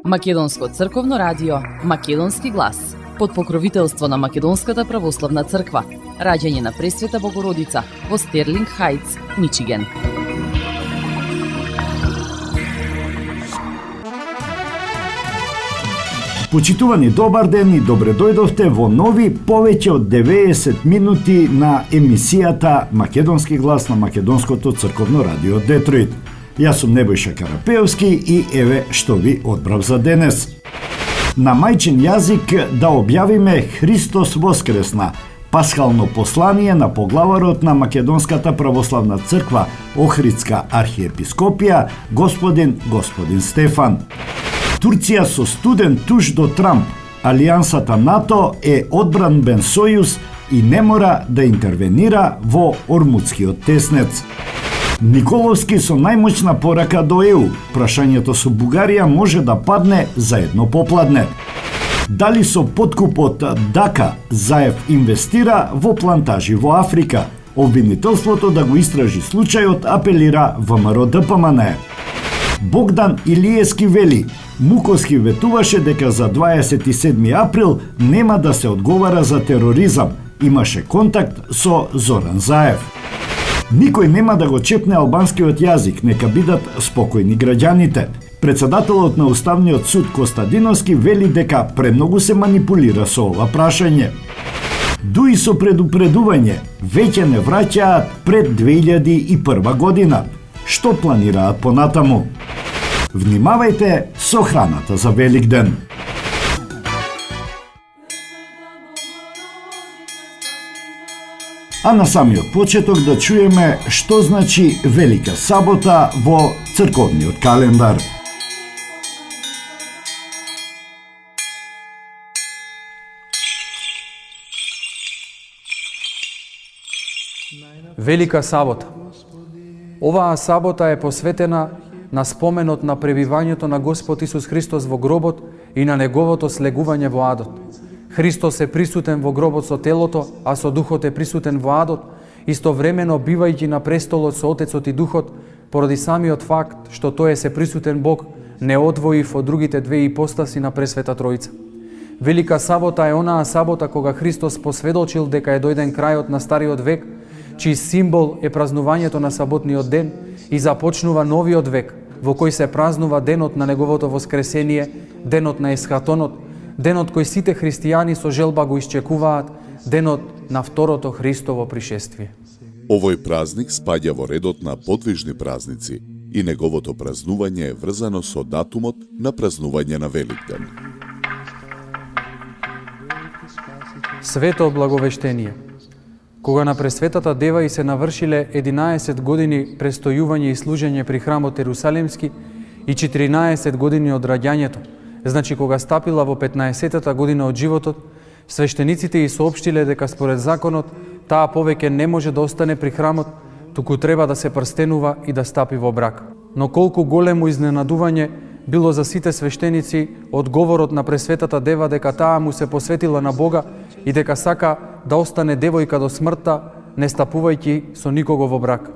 Македонско црковно радио, Македонски глас, под покровителство на Македонската православна црква, раѓање на Пресвета Богородица во Стерлинг Хајтс, Мичиген. Почитувани, добар ден и добре дојдовте во нови повеќе од 90 минути на емисијата Македонски глас на Македонското црковно радио Детройт. Јас сум Небојша Карапеовски и еве што ви одбрав за денес. На мајчин јазик да објавиме Христос воскресна, пасхално послание на поглаварот на Македонската православна црква, Охридска архиепископија, господин Стефан. Турција со студен туш до Трамп, Алијансата НАТО е одбранбен сојуз и не мора да интервенира во Ормудскиот теснец. Николовски со најмоćна порака до ЕУ, прашањето со Бугарија може да падне за едно попладне. Дали со подкупот Дака Заев инвестира во плантажи во Африка? Обвинителството да го истражи случајот апелира ВМРО ДПМН. Богдан Илиевски вели, Муковски ветуваше дека за 27 април нема да се одговара за тероризам. Имаше контакт со Зоран Заев. Никој нема да го чепне албанскиот јазик, нека бидат спокојни граѓаните. Председателот на Уставниот суд Костадиновски вели дека премногу се манипулира со ова прашање. Дуи со предупредување, веќе не враќаат пред 2001 година. Што планираат понатаму? Внимавајте со храната за Великден. А на самиот почеток да чуеме што значи Велика сабота во црковниот календар. Велика сабота. Оваа сабота е посветена на споменот на пребивањето на Господ Исус Христос во гробот и на неговото слегување во адот. Христос е присутен во гробот со телото, а со духот е присутен во адот, истовремено бивајќи на престолот со Отецот и Духот, поради самиот факт што тој е се присутен Бог, не одвоив од другите две ипостаси на Пресвета Тројца. Велика сабота е онаа сабота кога Христос посведочил дека е дојден крајот на Стариот век, чиј символ е празнувањето на саботниот ден, и започнува новиот век, во кој се празнува денот на неговото воскресение, денот на есхатонот, денот кој сите христијани со желба го исчекуваат, денот на второто Христово пришествие. Овој празник спаѓа во редот на подвижни празници и неговото празнување е врзано со датумот на празнување на Великден. Свето благовештение. Кога на Пресветата Дева и се навршиле 11 години престојување и служење при храмот Ерусалимски и 14 години од раѓањето, значи кога стапила во 15-тата година од животот, свештениците и соопштиле дека според законот таа повеќе не може да остане при храмот, туку треба да се прстенува и да стапи во брак. Но колку големо изненадување било за сите свештеници одговорот на Пресветата Дева дека таа му се посветила на Бога и дека сака да остане девојка до смртта, не стапувајќи со никого во брак.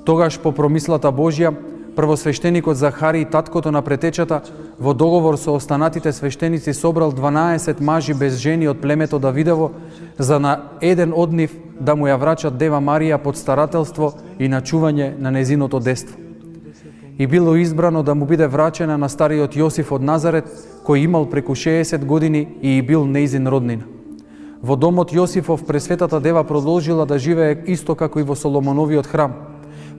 Тогаш по промислата Божја, првосвештеникот Захари, таткото на претечата, во договор со останатите свештеници собрал 12 мажи без жени од племето Давидово, за на еден од нив да му ја врачат Дева Марија под старателство и на чување на незиното дество. И било избрано да му биде врачена на стариот Јосиф од Назарет, кој имал преку 60 години и бил нејзин роднина. Во домот Јосифов Пресветата Дева продолжила да живее исто како и во Соломоновиот храм,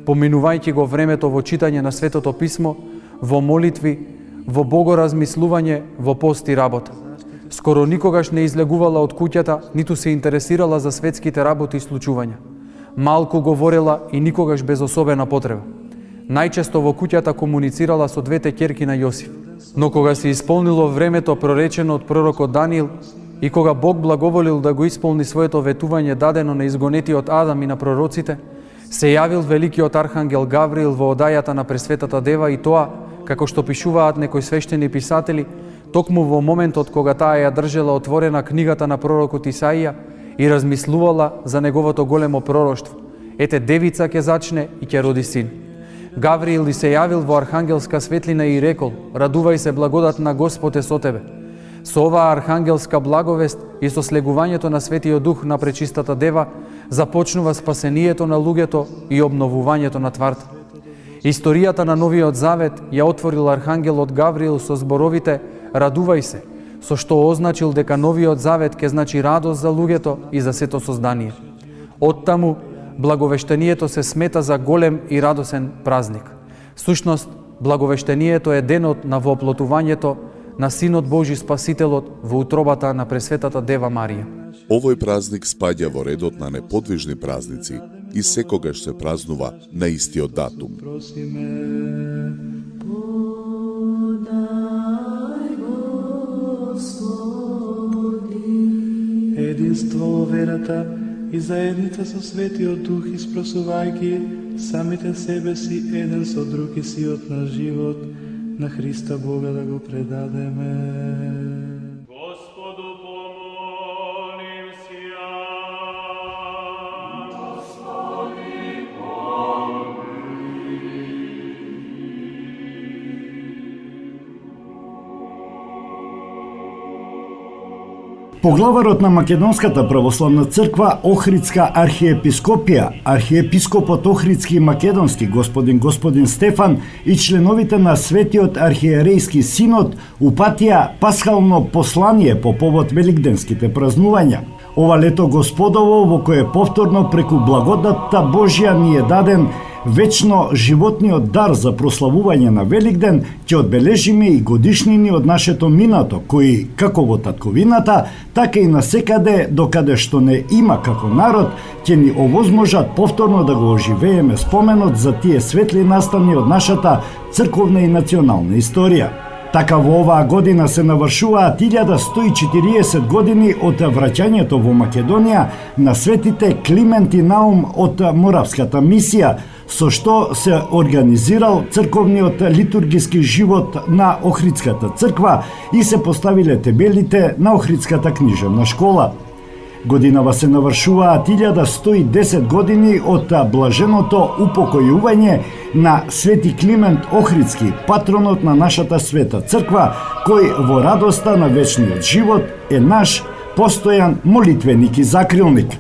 поминувајќи го времето во читање на Светото Писмо, во молитви, во богоразмислување, во пост и работа. Скоро никогаш не излегувала од куќата, ниту се интересирала за светските работи и случувања. Малку говорела и никогаш без особена потреба. Најчесто во куќата комуницирала со двете ќерки на Јосиф. Но кога се исполнило времето проречено од пророкот Даниил и кога Бог благоволил да го исполни своето ветување дадено на изгонетиот Адам и на пророците, се јавил великиот архангел Гавриил во одајата на Пресветата Дева и тоа, како што пишуваат некои свештени писатели, токму во моментот кога таа ја држела отворена книгата на пророкот Исаија и размислувала за неговото големо пророштво. Ете, девица ќе зачне и ќе роди син. Гавриил и се јавил во архангелска светлина и рекол: радувај се, благодат на Господ е со тебе. Со оваа архангелска благовест и со слегувањето на Светиот Дух на Пречистата Дева започнува спасението на луѓето и обновувањето на тварта. Историјата на Новиот Завет ја отворил архангелот Гавриил со зборовите радувај се, со што означил дека Новиот Завет ќе значи радост за луѓето и за сето создание. Оттаму благовештението се смета за голем и радосен празник. Сушност, благовештението е денот на воплотувањето на Синот Божи Спасителот во утробата на Пресветата Дева Марија. Овој празник спаѓа во редот на неподвижни празници и секогаш се празнува на истиот датум. Единство во верата и заедница со Светиот Дух, испросувајќи самите себе си еден со друг и сиот на живот, на Христа Бога да го предадеме. Господу помолим сја. Господи Поглаварот на Македонската православна црква, Охридска архиепископија, архиепископот Охридски и Македонски, господин Стефан и членовите на Светиот архиерејски синод упатија пасхално послание по повод великденските празнувања. Ова лето Господово, во кое повторно преку благодатта Божја ни е даден вечно животниот дар за прославување на Великден, ќе одбележиме и годишнини од нашето минато, кои, како во татковината, така и насекаде докаде што не има како народ, ќе ни овозможат повторно да го оживееме споменот за тие светли настани од нашата црковна и национална историја. Така во оваа година се навршуваат 1140 години од враќањето во Македонија на светите Климент и Наум од Моравската мисија, со што се организирал црковниот литургиски живот на Охридската црква и се поставиле тебелите на Охридската книжевна школа. Годинава се навршуваат 1110 години од блаженото упокојување на Свети Климент Охридски, патронот на нашата света црква, кој во радоста на вечниот живот е наш постојан молитвеник и закрилник.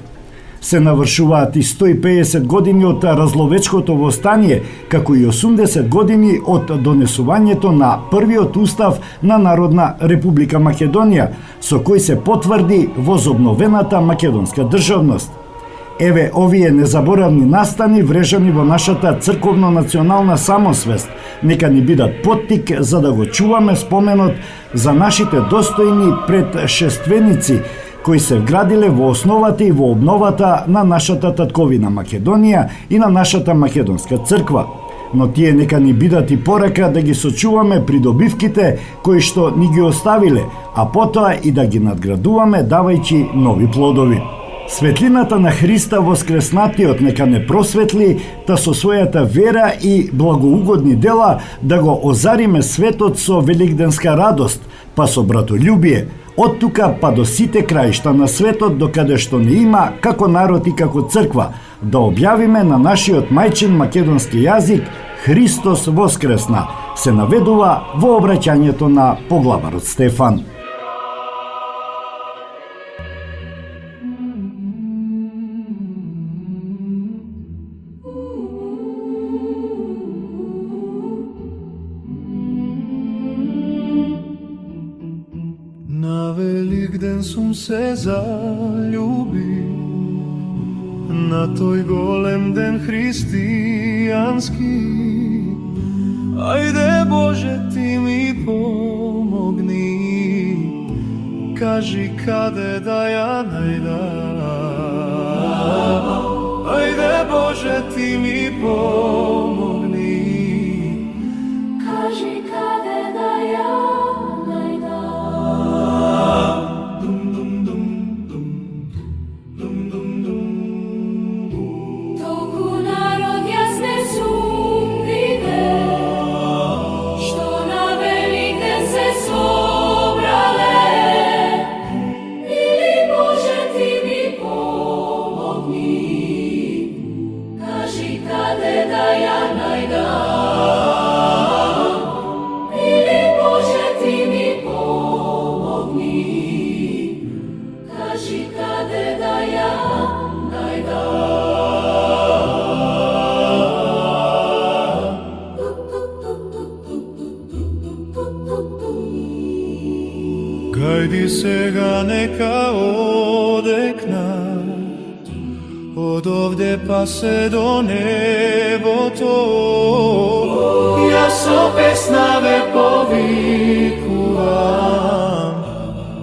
Се навршуваат и 150 години од Разловечкото востание, како и 80 години од донесувањето на првиот устав на Народна Република Македонија, со кој се потврди возобновената македонска државност. Еве овие незаборавни настани врежани во нашата црковно-национална самосвест, нека ни бидат поттик за да го чуваме споменот за нашите достојни предшественици, кои се вградиле во основата и во обновата на нашата татковина Македонија и на нашата македонска црква. Но тие нека ни бидат и порака да ги сочуваме придобивките кои што ни ги оставиле, а потоа и да ги надградуваме давајќи нови плодови. Светлината на Христа воскреснатиот нека не просветли, та со својата вера и благоугодни дела да го озариме светот со великденска радост, па со братолюбие, од тука па до сите краишта на светот, докаде што не има како народ и како црква, да објавиме на нашиот мајчин македонски јазик Христос воскресна, се наведува во обраќањето на поглаварот Стефан. На Великден сум се заљубил, на тој голем ден христијански. Ајде Боже, ти ми помогни, кажи каде да ја најдам. Ајде Боже, ти ми помогни, кажи каде да ја Каде да ја најдам. Хајди сега нека одекнат од овде па се до небото. Јас со песна ве повикувам,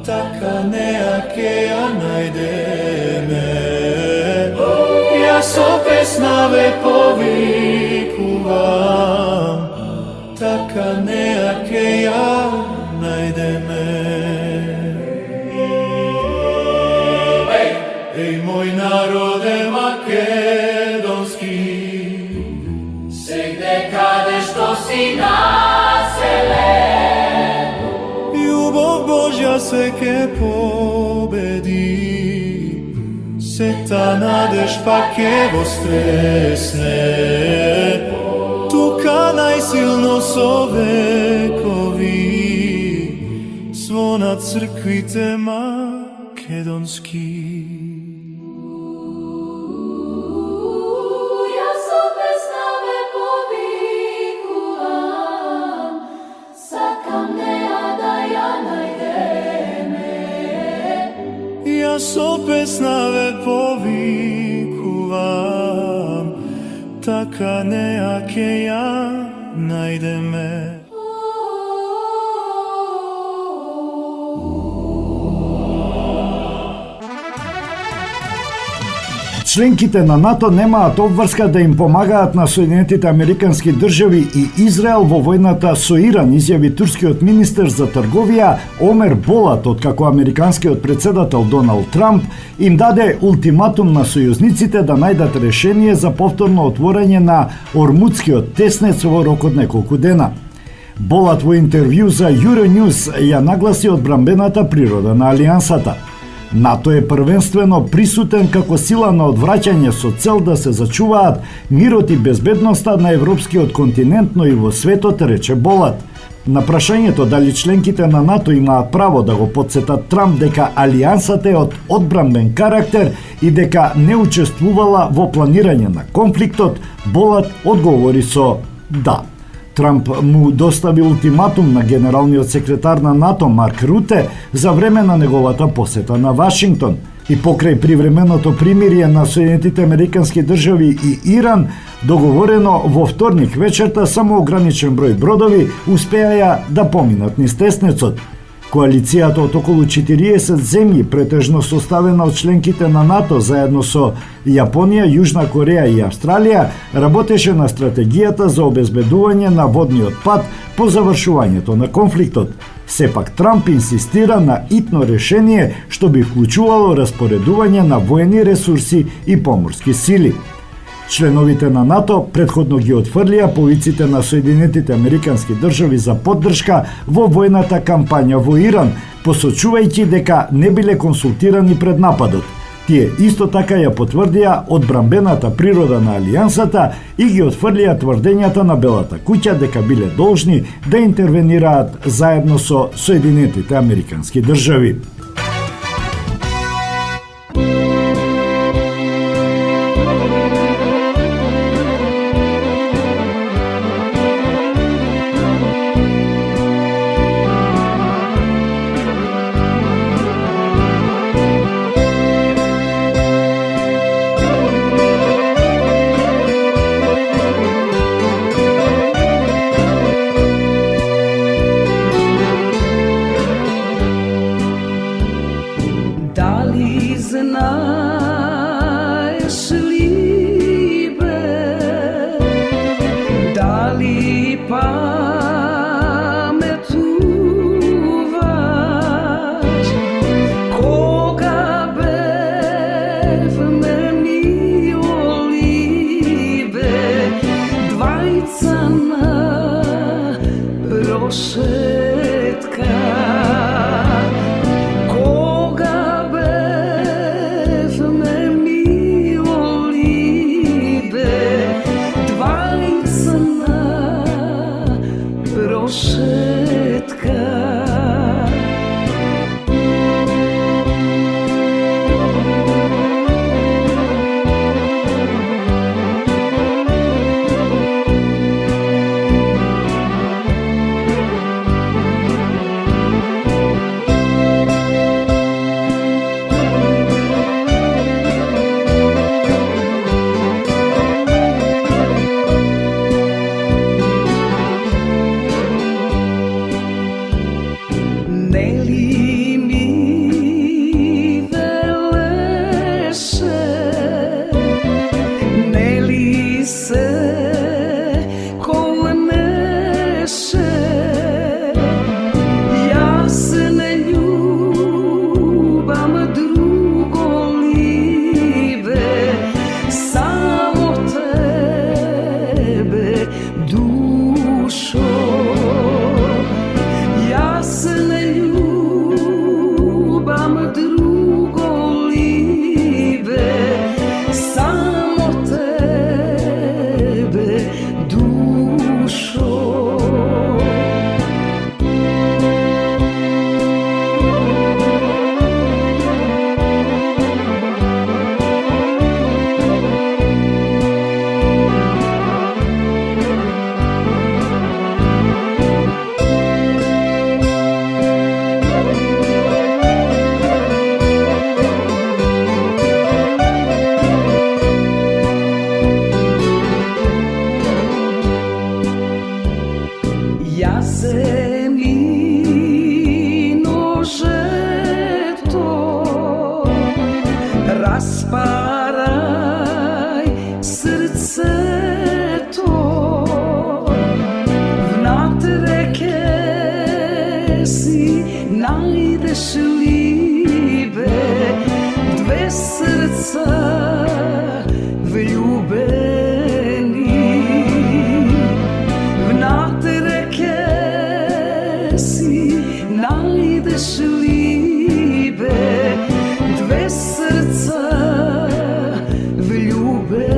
така неа ке ја најдеме. Јас со песна ве повикувам, така неа ке ја најдеме. Еј, мој народе македонски, сегде каде што си населен, љубов Божја се ке победи, сета надеж пак ке востресне. Тука најсилно со векови, звонат црквите македонски. Јас со песна ве повикувам, сакам неа да ја најдеме. Јас со песна ве повикувам, така неа ке ја најдеме. Членките на НАТО немаат обврска да им помагаат на Соединетите Американски држави и Израел во војната со Иран, изјави турскиот министер за трговија Омер Болат, откако американскиот председател Доналд Трамп им даде ултиматум на сојузниците да најдат решение за повторно отворање на Ормудскиот теснец во рок од неколку дена. Болат во интервју за Euronews ја нагласи одбранбената природа на алијансата. НАТО е првенствено присутен како сила на одвраќање со цел да се зачуваат мирот и безбедноста на европскиот континент, но и во светот, рече Болат. На прашањето дали членките на НАТО имаат право да го потсетат Трамп дека алијансата е од одбранбен карактер и дека не учествувала во планирање на конфликтот, Болат одговори со да. Трамп му достави ултиматум на генералниот секретар на НАТО Марк Руте за време на неговата посета на Вашингтон. И покрај привременото примирие на Соединетите Американски држави и Иран, договорено во вторник вечерта, само ограничен број бродови успеаја да поминат низ теснецот. Коалицијата од околу 40 земји, претежно составена од членките на НАТО, заедно со Јапонија, Јужна Кореја и Австралија, работеше на стратегијата за обезбедување на водниот пат по завршувањето на конфликтот. Сепак Трамп инсистира на итно решение што би вклучувало распоредување на воени ресурси и поморски сили. Членовите на НАТО претходно ги отфрлија повиците на Соединетите Американски држави за поддршка во војната кампања во Иран, посочувајќи дека не биле консултирани пред нападот. Тие исто така ја потврдија одбранбената природа на алијансата и ги отфрлија тврдењата на Белата куќа дека биле должни да интервенираат заедно со Соединетите Американски држави. Нели ми велеше, нели се колнеше, јас не љубам друго ливе, само тебе, душо. Јас не љубам друго ливе, само тебе, душо. Јас земјино жето, распарај срцето, внатре ке си најдеш ливе, две срца влюбени. Внатре ке си најдеш ливе, две срца влюбени.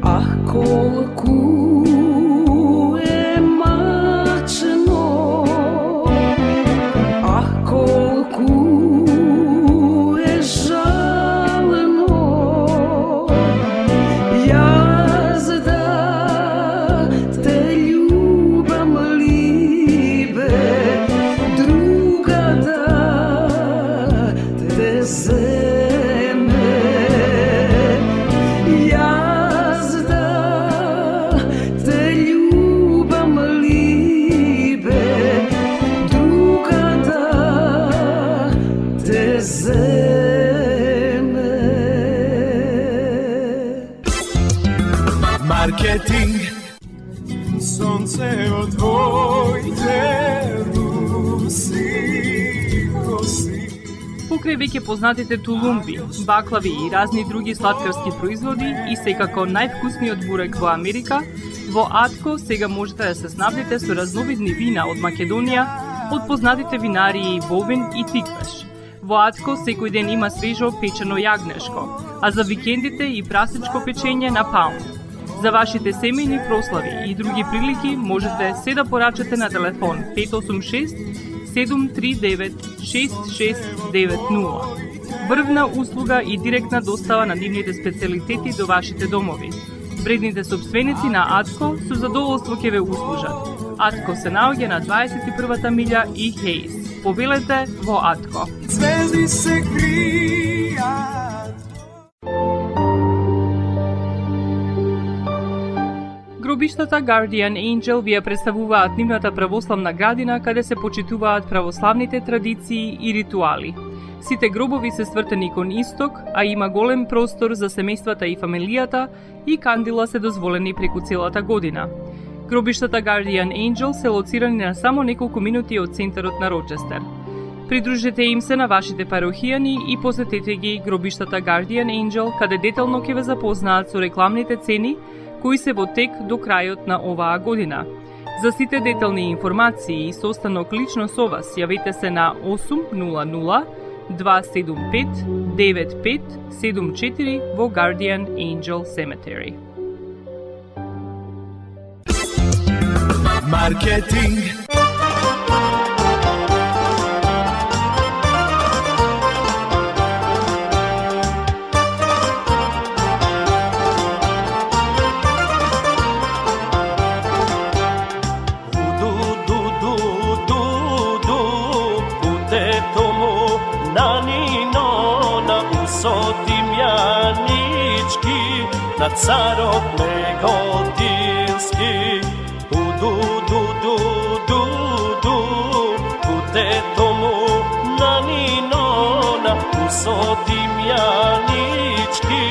Ах, колку е мачно, ах, колку е жално, јас да те љубам ливе, друга да те земе. Јас да те љубам ливе, друга да те земе. Маркетинг. Сонце од твоите руси коси. Покрај веќе познатите тулумби, баклави и разни други сладкарски производи и секако највкусниот бурек во Америка, во Атко сега можете да се снабдите со разновидни вина од Македонија, од познатите винарии Бовин и Тиквеш. Во Атко секој ден има свежо печено јагнешко, а за викендите и прасечко печење на паунд. За вашите семејни прослави и други прилики можете се да порачате на телефон 586 739 6690. Врвна услуга и директна достава на нивните специјалитети до вашите домови. Вредните собственици на Атко со задоволство ќе ве услужат. Атко се наоѓа на 21-та милја и Хейс. Повелете во Атко. Звезди се кријат. Гробиштата Guardian Angel ви ја представуваат нивната православна градина каде се почитуваат православните традиции и ритуали. Сите гробови се свртени кон исток, а има голем простор за семејствата и фамилијата и кандила се дозволени преку целата година. Гробиштата Guardian Angel се лоцирани на само неколку минути од центарот на Рочестер. Придружете им се на вашите парохијани и посетете ги гробиштата Guardian Angel, каде детално ќе ве запознаат со рекламните цени кои се во тек до крајот на оваа година. За сите детални информации и состанок лично со вас, јавете се на 800 275 9574 во Guardian Angel Cemetery. Маркетинг. на нино, на усотимјанички, на царот неготински. Ду-ду-ду-ду-ду-ду, путето му на нино, на усотимјанички,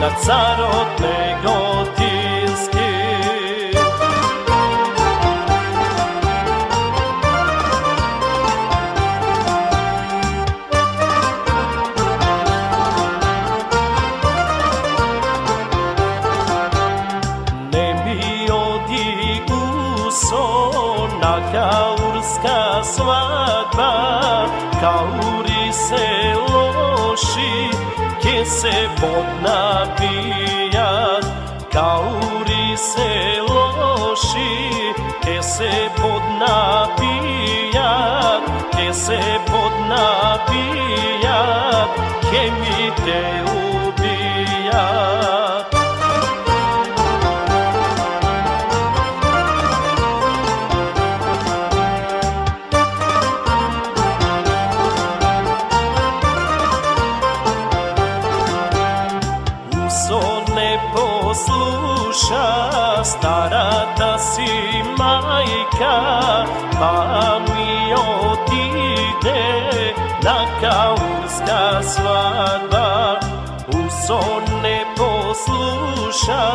на царот неготински. На каурска свадба, каури се лоши, ке се поднапијат. Каури се лоши, ке се поднапијат, ке се поднапијат, ке ми те убијат. Послуша старата си мајка, па ми отиде на каурска свадба. Усо не послуша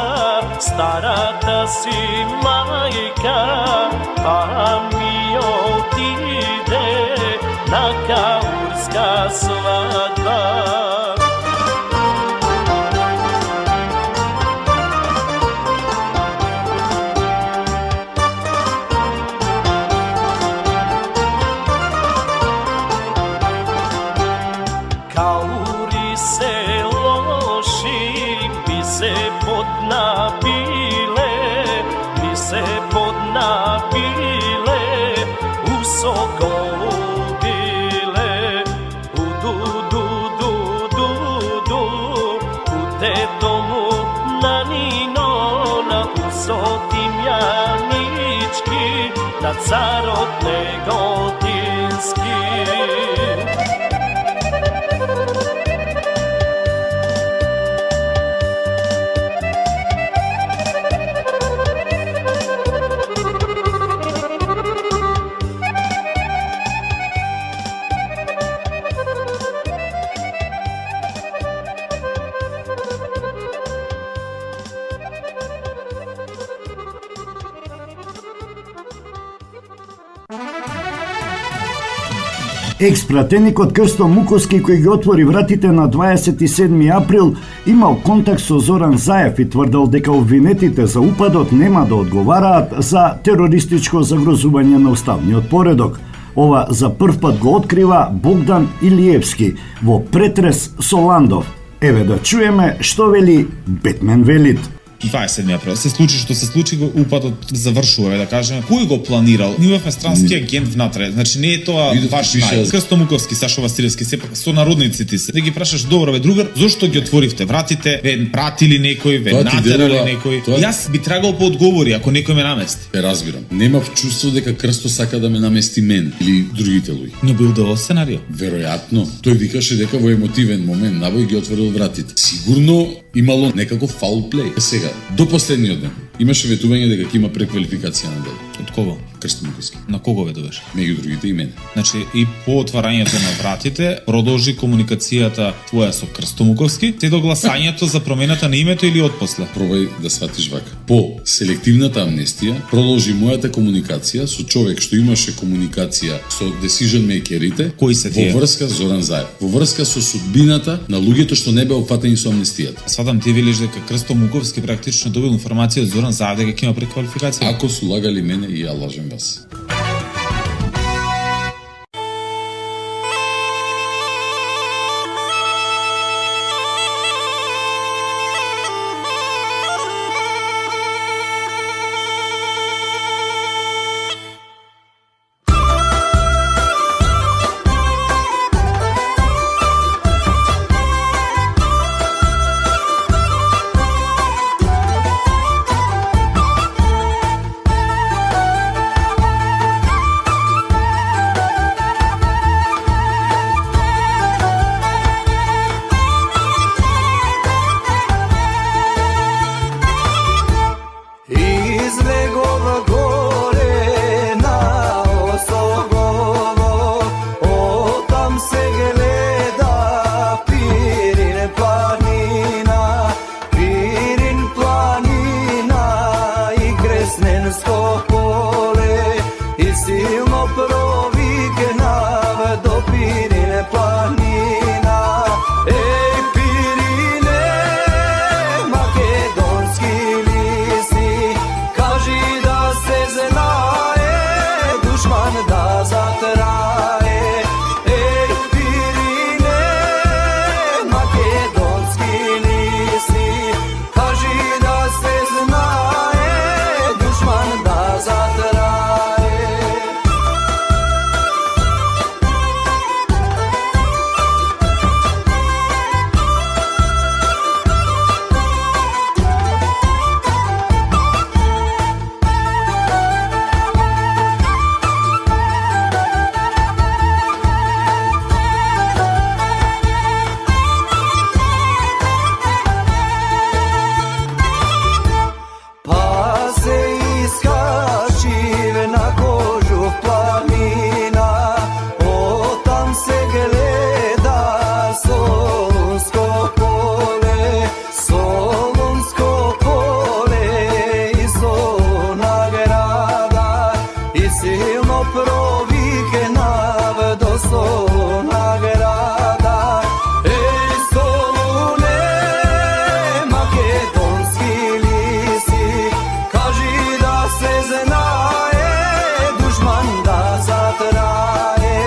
старата си мајка, па ми отиде на каурска свадба. Напиле, усо го убиле. Уду-ду-ду-ду-ду, путето му на нино, на усотимјанички, на царот неготински. Експратеникот Крсто Муковски, кој ги отвори вратите на 27 април, имал контакт со Зоран Заев и тврдел дека обвинетите за упадот нема да одговараат за терористичко загрозување на уставниот поредок. Ова за прв пат го открива Богдан Илиевски во претрес со Ландов. Еве да чуеме што вели Бетмен Велит. 27 април се случи што се случи, упадот завршува, да кажеме. Кој го планирал? Ние имавме странски агент внатре. Значи не е тоа ваш нај. Крсто Муковски, Сашо Василевски, сепак со народниците се. Да ги прашаш, добро бе другар, зошто ги отворивте вратите? Ве пратили некој, ве натерали некој? Јас би трагал по одговори ако некој ме намести. Разбирам. Немав чувство дека Крсто сака да ме намести мен или другите луѓе. Но бил да сценарио. Веројатно. Тој викаше дека во емотивен момент навој ги отворил вратите. Сигурно имало некако фаул плей. Сега, до последниот ден имаше ветување дека ќе има преквалификација на дел. Од кого? Крсто Муковски. На кого ветуваш? Меѓу другите и мене. Значи и по отварањето на вратите продолжи комуникацијата твоја со Крсто Муковски, те до гласањето за промената на името или отпосле? Пробај да сватиш вака. По селективната амнестија продолжи мојата комуникација со човек што имаше комуникација со decision makerите. Кои се тие? Во врска со Зоран Заев. Во врска со судбината на луѓето што не беа опфатени со амнестијата. Сватам ти велиш дека Крсто Муковски практично добил информација од Зоран Заев дека ќе има преквалификација. Ако су лагали мене и ја лажем вас. затрае. Еј, Пирине, македонски ли си? Кажи да се знае, душман да затрае. Па се искачиве на Кожув планина, оттам се гледа Солунско поле, Солунско поле и Солуна града, и силно провикнав до Солуна града. Еј, Солуне, македонски ли си? Кажи да се знае, душман да затрае.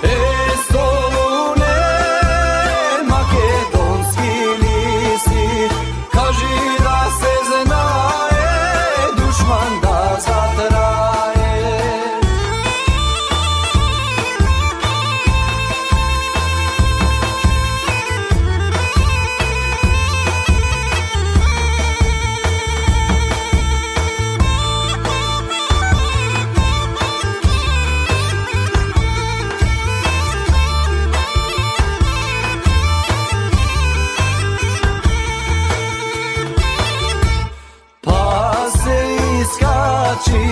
Еј, Солуне, македонски ли си? Кажи да се знае, душман да затрае. Па се искачи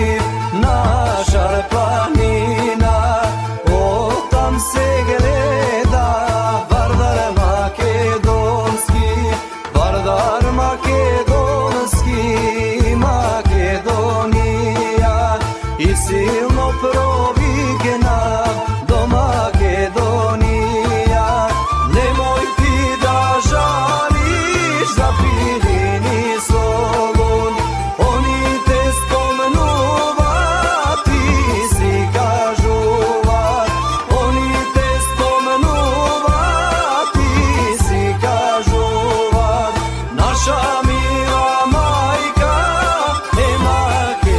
на Шарпанина, оттам се гледа Вардар македонски, Вардар македонски, Македонија, и силно провикна до Македонија. Немој ти да жалиш за Пирини Солун, они те спомнуваат, ти си кажуваат. Они те спомнуваат, ти си кажуваат. Наша мила мајка е Македонија.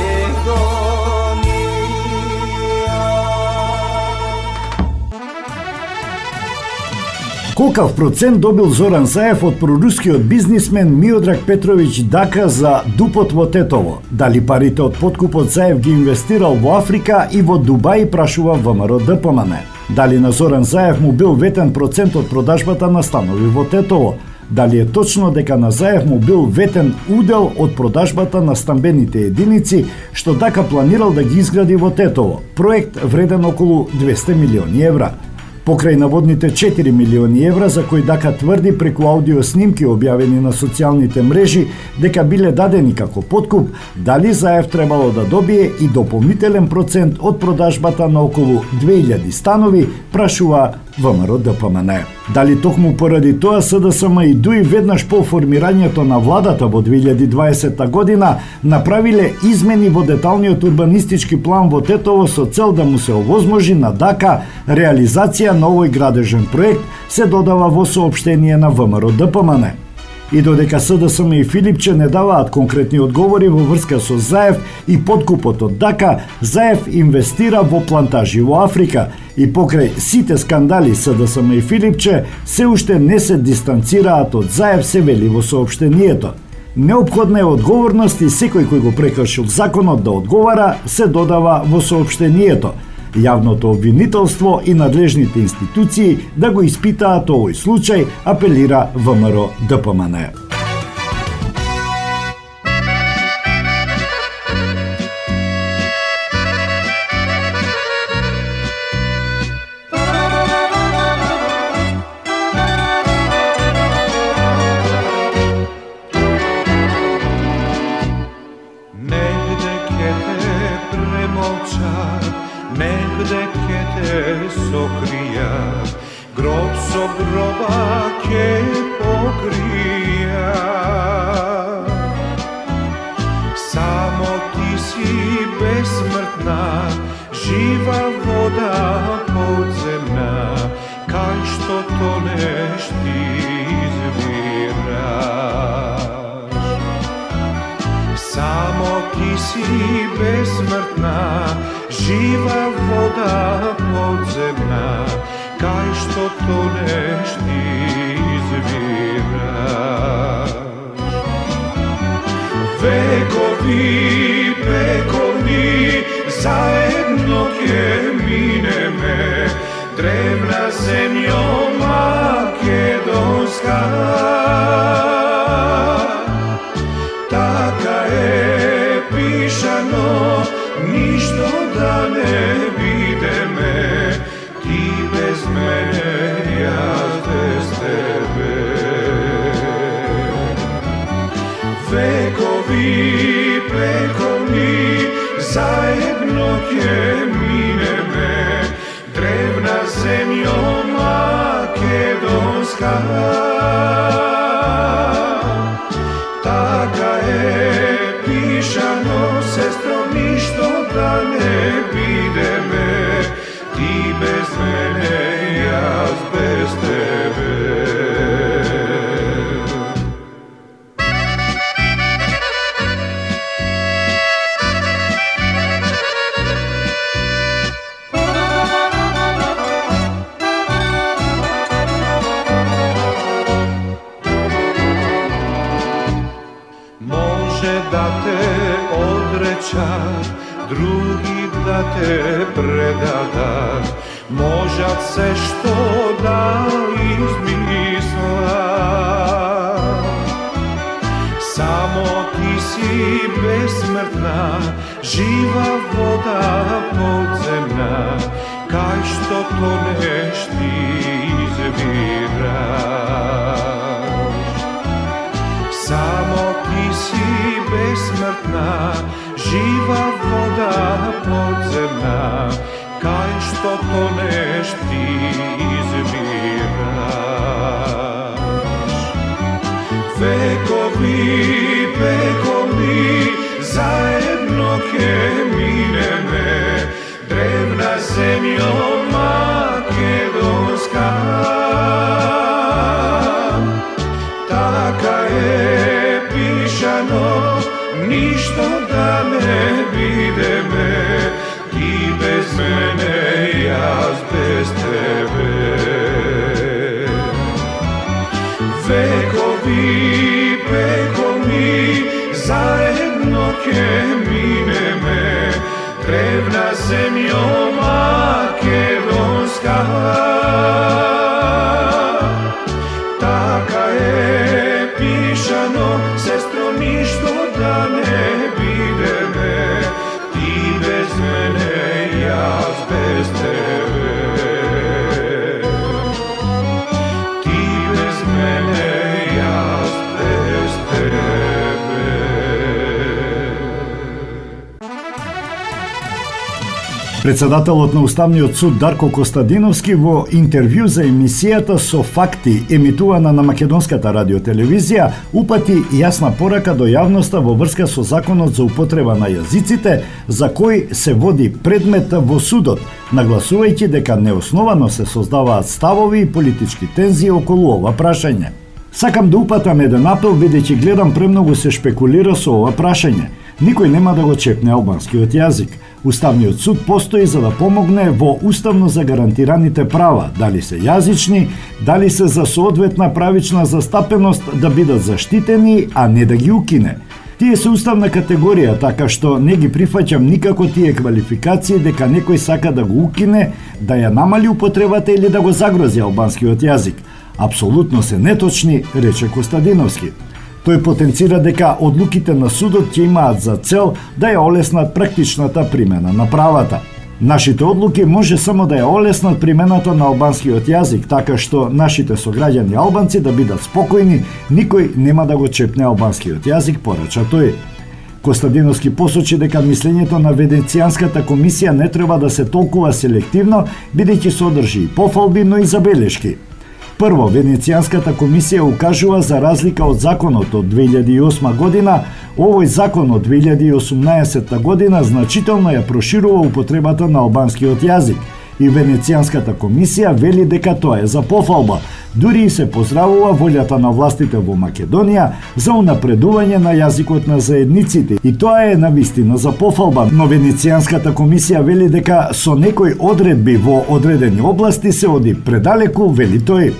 Колкав процент добил Зоран Заев од прорускиот бизнисмен Миодраг Петровиќ Дака за дупот во Тетово? Дали парите од подкупот Заев ги инвестирал во Африка и во Дубај, прашува ВМРО ДПМН. Дали на Зоран Заев му бил ветен процент од продажбата на станови во Тетово? Дали е точно дека на Заев му бил ветен удел од продажбата на стамбените единици што Дака планирал да ги изгради во Тетово? Проект вреден околу 200 милиони евра. Покрај наводните 4 милиони евра за кои Дака тврди преку аудио снимки објавени на социјалните мрежи дека биле дадени како подкуп, дали Заев требало да добие и дополнителен процент од продажбата на околу 2000 станови, прашува ВМРО ДПМН. Дали токму поради тоа СДСМ и ДУИ веднаш по формирањето на владата во 2020 година направиле измени во деталниот урбанистички план во Тетово со цел да му се овозможи на Дака реализација на овој градежен проект, се додава во соопштение на ВМРО ДПМН. И додека СДСМ и Филипче не даваат конкретни одговори во врска со Заев и подкупот од Дака, Заев инвестира во плантажи во Африка и покрај сите скандали СДСМ и Филипче се уште не се дистанцираат од Заев, се вели во соопштението. Неопходна е одговорност и секој кој го прекршил законот да одговара, се додава во соопштението. Јавното обвинителство и надлежните институции да го испитаат овој случај, апелира ВМРО ДПМН. Негде ке те сокрија, гроб со гроба ке покрија. Само ти си безсмртна, жива вода жива вода подземна, кај што тонеш ти извираш. Векови, вековни, заедно ќе минеме, древна земјо македонска. Така е пишано, ништо да не видиме, ти без мене, јас без тебе. Векови, вековни, заедно ќе минеме, древна земјо македонска. Така е пишано, сестро, ништо да не видиме, ти без мене, јас без тебе. Да те одречат, други да те предадат, можат се што да измислат. Само ти си безсмртна, жива вода подземна, кај што тонеш ти извираш. Само ти си безсмртна, жива вода подземна, кај што тонеш ти извираш. Векови, вековни, заедно ќе минеме, древна земјо македонска. Така е пишано, ништо да не видиме, ти без мене, јас без тебе. Векови, вековни, заедно ќе минеме, древна земјо македонска. Така е пишано, сестро, ништо да не видиме, ти без мене, јас без тебе. Ти без мене, јас без тебе. Председателот на Уставниот суд Дарко Костадиновски во интервју за емисијата Со факти, емитувана на Македонската радиотелевизија, упати јасна порака до јавноста во врска со законот за употреба на јазиците, за кој се води предмет во судот, нагласувајќи дека неосновано се создаваат ставови и политички тензии околу ова прашање. Сакам да упатам еден апел, бидејќи гледам премногу се шпекулира со ова прашање. Никој нема да го чепне албанскиот јазик. Уставниот суд постои за да помогне во уставно загарантираните права, дали се јазични, дали се за соодветна правична застапеност да бидат заштитени, а не да ги укине. Тие се уставна категорија, така што не ги прифаќам никако тие квалификации дека некој сака да го укине, да ја намали употребата или да го загрози албанскиот јазик. Апсолутно се неточни, рече Костадиновски. Тој потенцира дека одлуките на судот ќе имаат за цел да ја олеснат практичната примена на правата. Нашите одлуки може само да ја олеснат примената на албанскиот јазик, така што нашите сограѓани албанци да бидат спокојни, никој нема да го чепне албанскиот јазик, порача тој. Костадиновски посочи дека мислењето на Венецијанската комисија не треба да се толкува селективно, бидејќи содржи и пофалби, но и забелешки. Прво, Венецијанската комисија укажува за разлика од законот од 2008 година, овој закон од 2018 година значително ја проширува употребата на албанскиот јазик и Венецијанската комисија вели дека тоа е за пофалба. Дури и се поздравува волјата на властите во Македонија за унапредување на јазикот на заедниците и тоа е навистина за пофалба, но Венецијанската комисија вели дека со некои одредби во одредени области се оди предалеку, вели тој.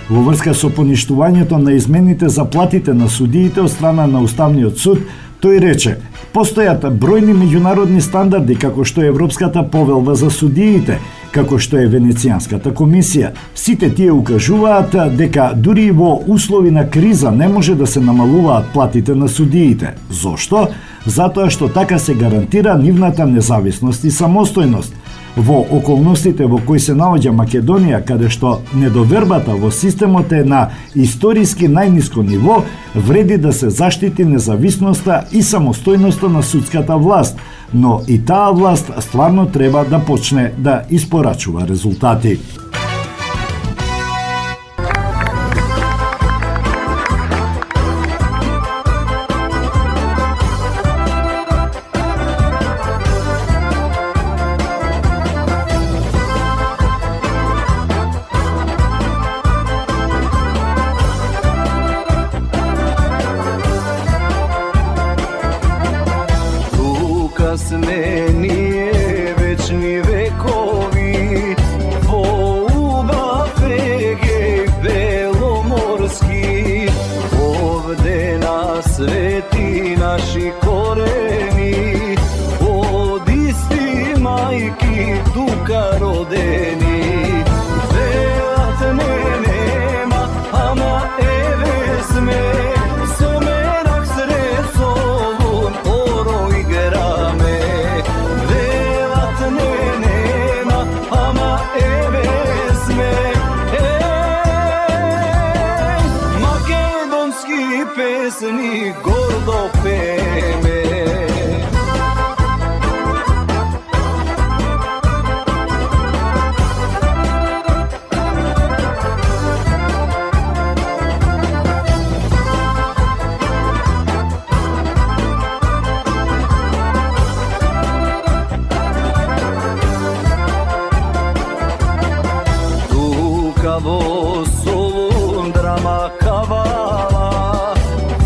Во врска со поништувањето на измените за платите на судиите од страна на Уставниот суд, тој рече: постојат бројни меѓународни стандарди како што е Европската повелба за судиите, како што е Венецијанската комисија. Сите тие укажуваат дека дури и во услови на криза не може да се намалуваат платите на судиите. Зошто? Затоа што така се гарантира нивната независност и самостојност. Во околностите во кои се наоѓа Македонија, каде што недовербата во системот е на историски најниско ниво, вреди да се заштити независноста и самостојноста на судската власт, но и таа власт стварно треба да почне да испорачува резултати. Сме ние вечни векови во убав егеј беломорски, овде на свети наши корени, од исти мајки тука родени. Велат не нема, ама еве сме, со мерак сред солун оро играме. Велат не нема, ама еве сме, македонски песни гордо пееме. Во Солун драма кавала,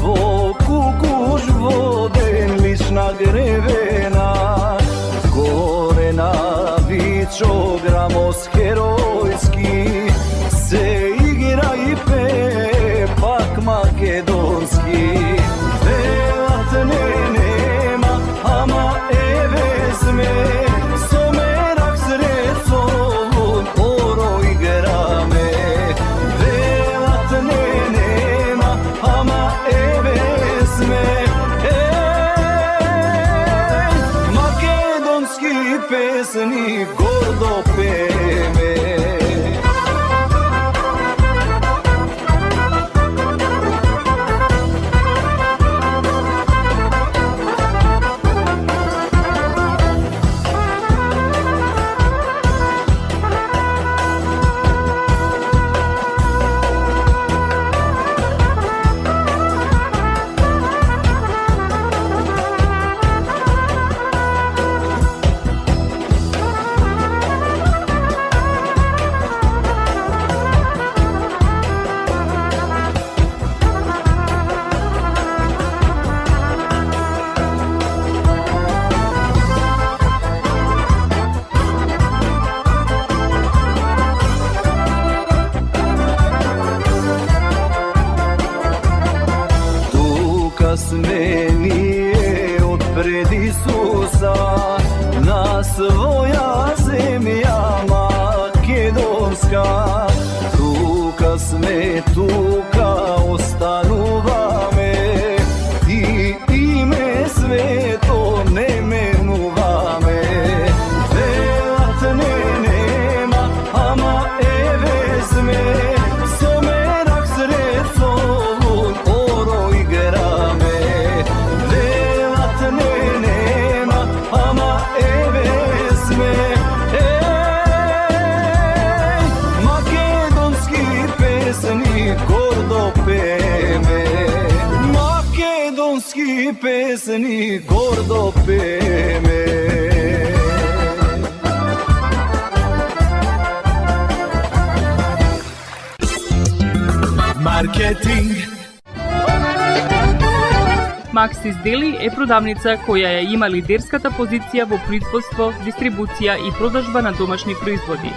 во Кукуш воден лична гревена, горе на Вичо грамос херојски, се игра и пее пак македонски. Велат не нема, ама еве сме, со мерак сред Солун оро играме. Велат не нема, ама еве сме, македонски песни гордо пееме. Сме ние од пред Исуса на своја земја македонска. Тука сме, тука остануваме и име свето не менуваме. Велат не нема, ама еве сме, со мерак сред Солун оро играме. Велат не нема, ама еве сме, македонски песни гордо пееме. Македонски песни гордо пееме. Маркетинг. Максис Дели е продавница која ја има лидерската позиција во производство, дистрибуција и продажба на домашни производи.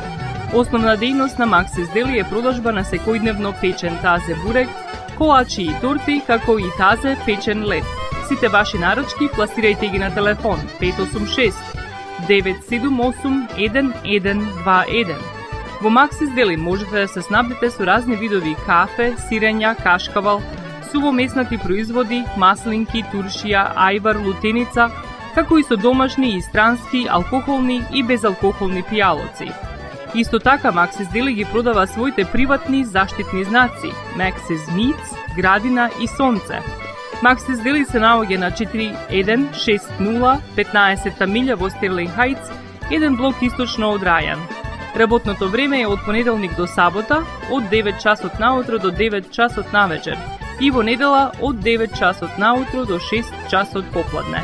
Основна дејност на Максис Дели е продажба на секојдневно печен тазе бурек, колачи и торти, како и тазе печен лед. Сите ваши наручки пласирајте ги на телефон 586 978 1121. Во Максис Дели можете да се снабдите со разни видови кафе, сирења, кашкавал, сувомеснати производи, маслинки, туршија, ајвар, лутеница, како и со домашни и странски, алкохолни и безалкохолни пијалоци. Исто така Максис Дели ги продава своите приватни заштитни знаци Максис Meats, Градина и Сонце. Максис Дели се наоѓа на 4160 15-та милја во Стерлинг Хајтс, еден блок источно од Рајан. Работното време е од понеделник до сабота, од 9 часот наутро до 9 часот навечер и во недела од 9 часот наутро до 6 часот попладне.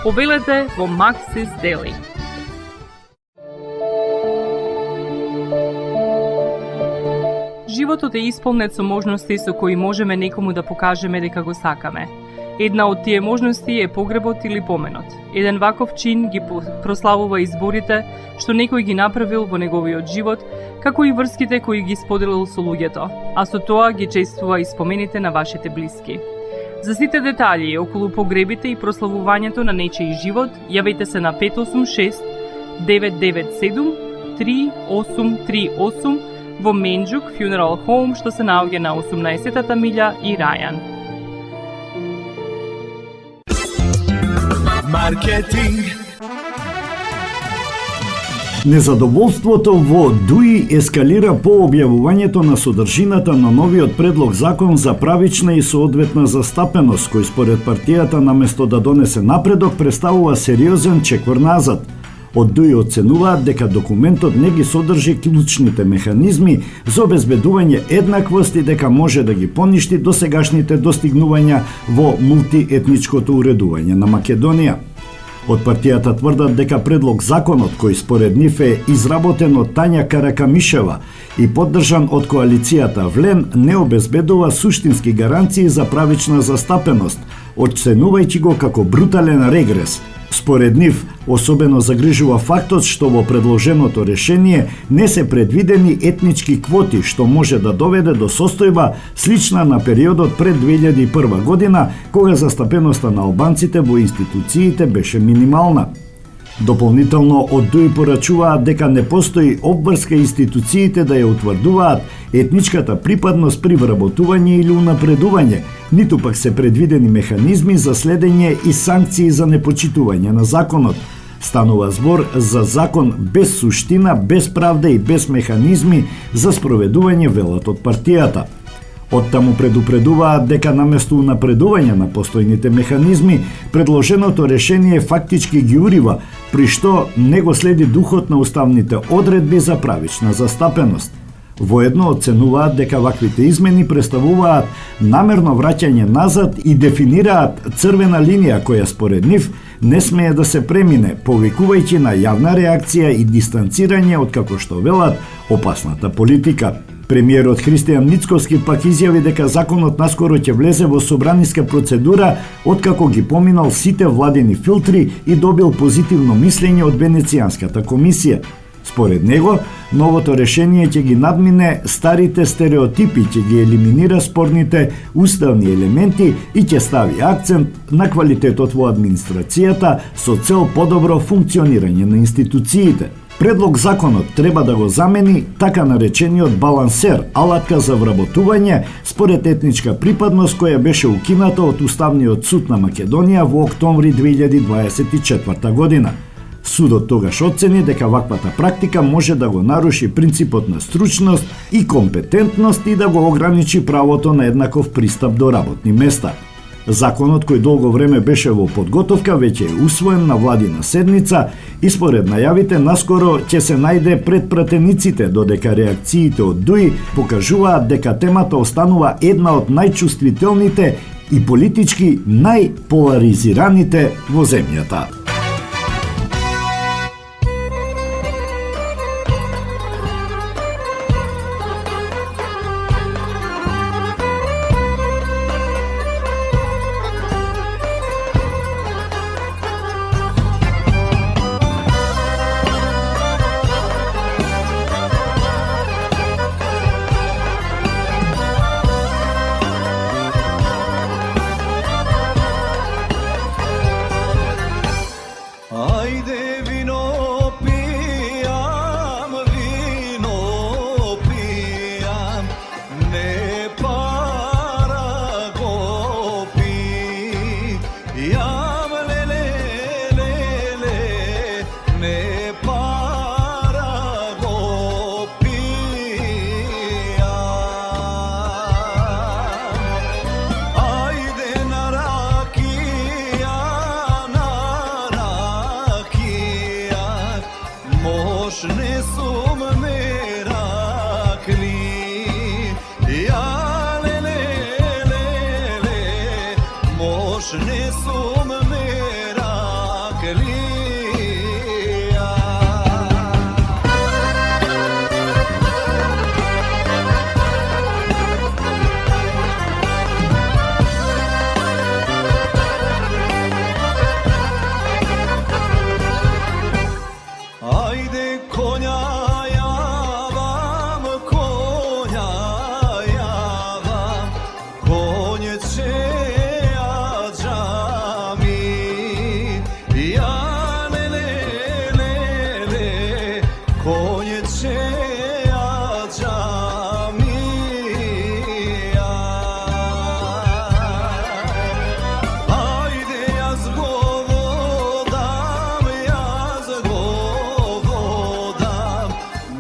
Повелете во Максис Дели. Животот е исполнет со можности со кои можеме некому да покажеме дека го сакаме. Една од тие можности е погребот или поменот. Еден ваков чин ги прославува изборите што некој ги направил во неговиот живот, како и врските кои ги споделил со луѓето, а со тоа ги чествува и спомените на вашите блиски. За сите детали околу погребите и прославувањето на нечиј живот, јавете се на 586 997 3838 во Менџук Funeral Home, што се наоѓа на 18-та милја и Рајан. Маркетинг. Незадоволството во ДУИ ескалира по објавувањето на содржината на новиот предлог закон за правична и соодветна застапеност, кој според партијата наместо да донесе напредок представува сериозен чекор назад. Од ДУИ оценуваат дека документот не ги содржи клучните механизми за обезбедување еднаквост и дека може да ги поништи досегашните достигнувања во мултиетничкото уредување на Македонија. Од партијата тврдат дека предлог законот, кој според нив е изработен од Тања Каракамишева и поддржан од коалицијата Влен, не обезбедува суштински гаранции за правична застапеност, оценувајќи го како брутален регрес. Според нив, особено загрижува фактот што во предложеното решение не се предвидени етнички квоти, што може да доведе до состојба слична на периодот пред 2001 година, кога застапеноста на албанците во институциите беше минимална. Дополнително од ДУИ порачуваат дека не постои обврска институциите да ја утврдуваат етничката припадност при вработување или унапредување, ниту пак се предвидени механизми за следење и санкции за непочитување на законот. Станува збор за закон без суштина, без правда и без механизми за спроведување, велат од партијата. Оттаму предупредуваат дека наместо унапредување на постојните механизми, предложеното решение фактички ги урива, при што не го следи духот на уставните одредби за правична застапеност. Воедно оценуваат дека ваквите измени представуваат намерно враќање назад и дефинираат црвена линија која според нив не смее да се премине, повикувајќи на јавна реакција и дистанцирање од, како што велат, опасната политика. Премиерот Христијан Мицковски пак изјави дека законот наскоро ќе влезе во собраниска процедура откако ги поминал сите владени филтри и добил позитивно мислење од Венецијанската комисија. Според него, новото решение ќе ги надмине старите стереотипи, ќе ги елиминира спорните уставни елементи и ќе стави акцент на квалитетот во администрацијата со цел подобро функционирање на институциите. Предлог законот треба да го замени така наречениот балансер, алатка за вработување според етничка припадност која беше укината од Уставниот суд на Македонија во октомври 2024 година. Судот тогаш оцени дека ваквата практика може да го наруши принципот на стручност и компетентност и да го ограничи правото на еднаков пристап до работни места. Законот, кој долго време беше во подготовка, веќе е усвоен на владина седница и според најавите наскоро ќе се најде пред пратениците, додека реакциите од ДУИ покажуваат дека темата останува една од најчувствителните и политички најполаризираните во земјата. Moš ne sum merakli, ja le le le le, moš ne sum merakli. Ajde konja javam, konje će ađami, ja le le le le, konje će ađami, ajde jaz govodam,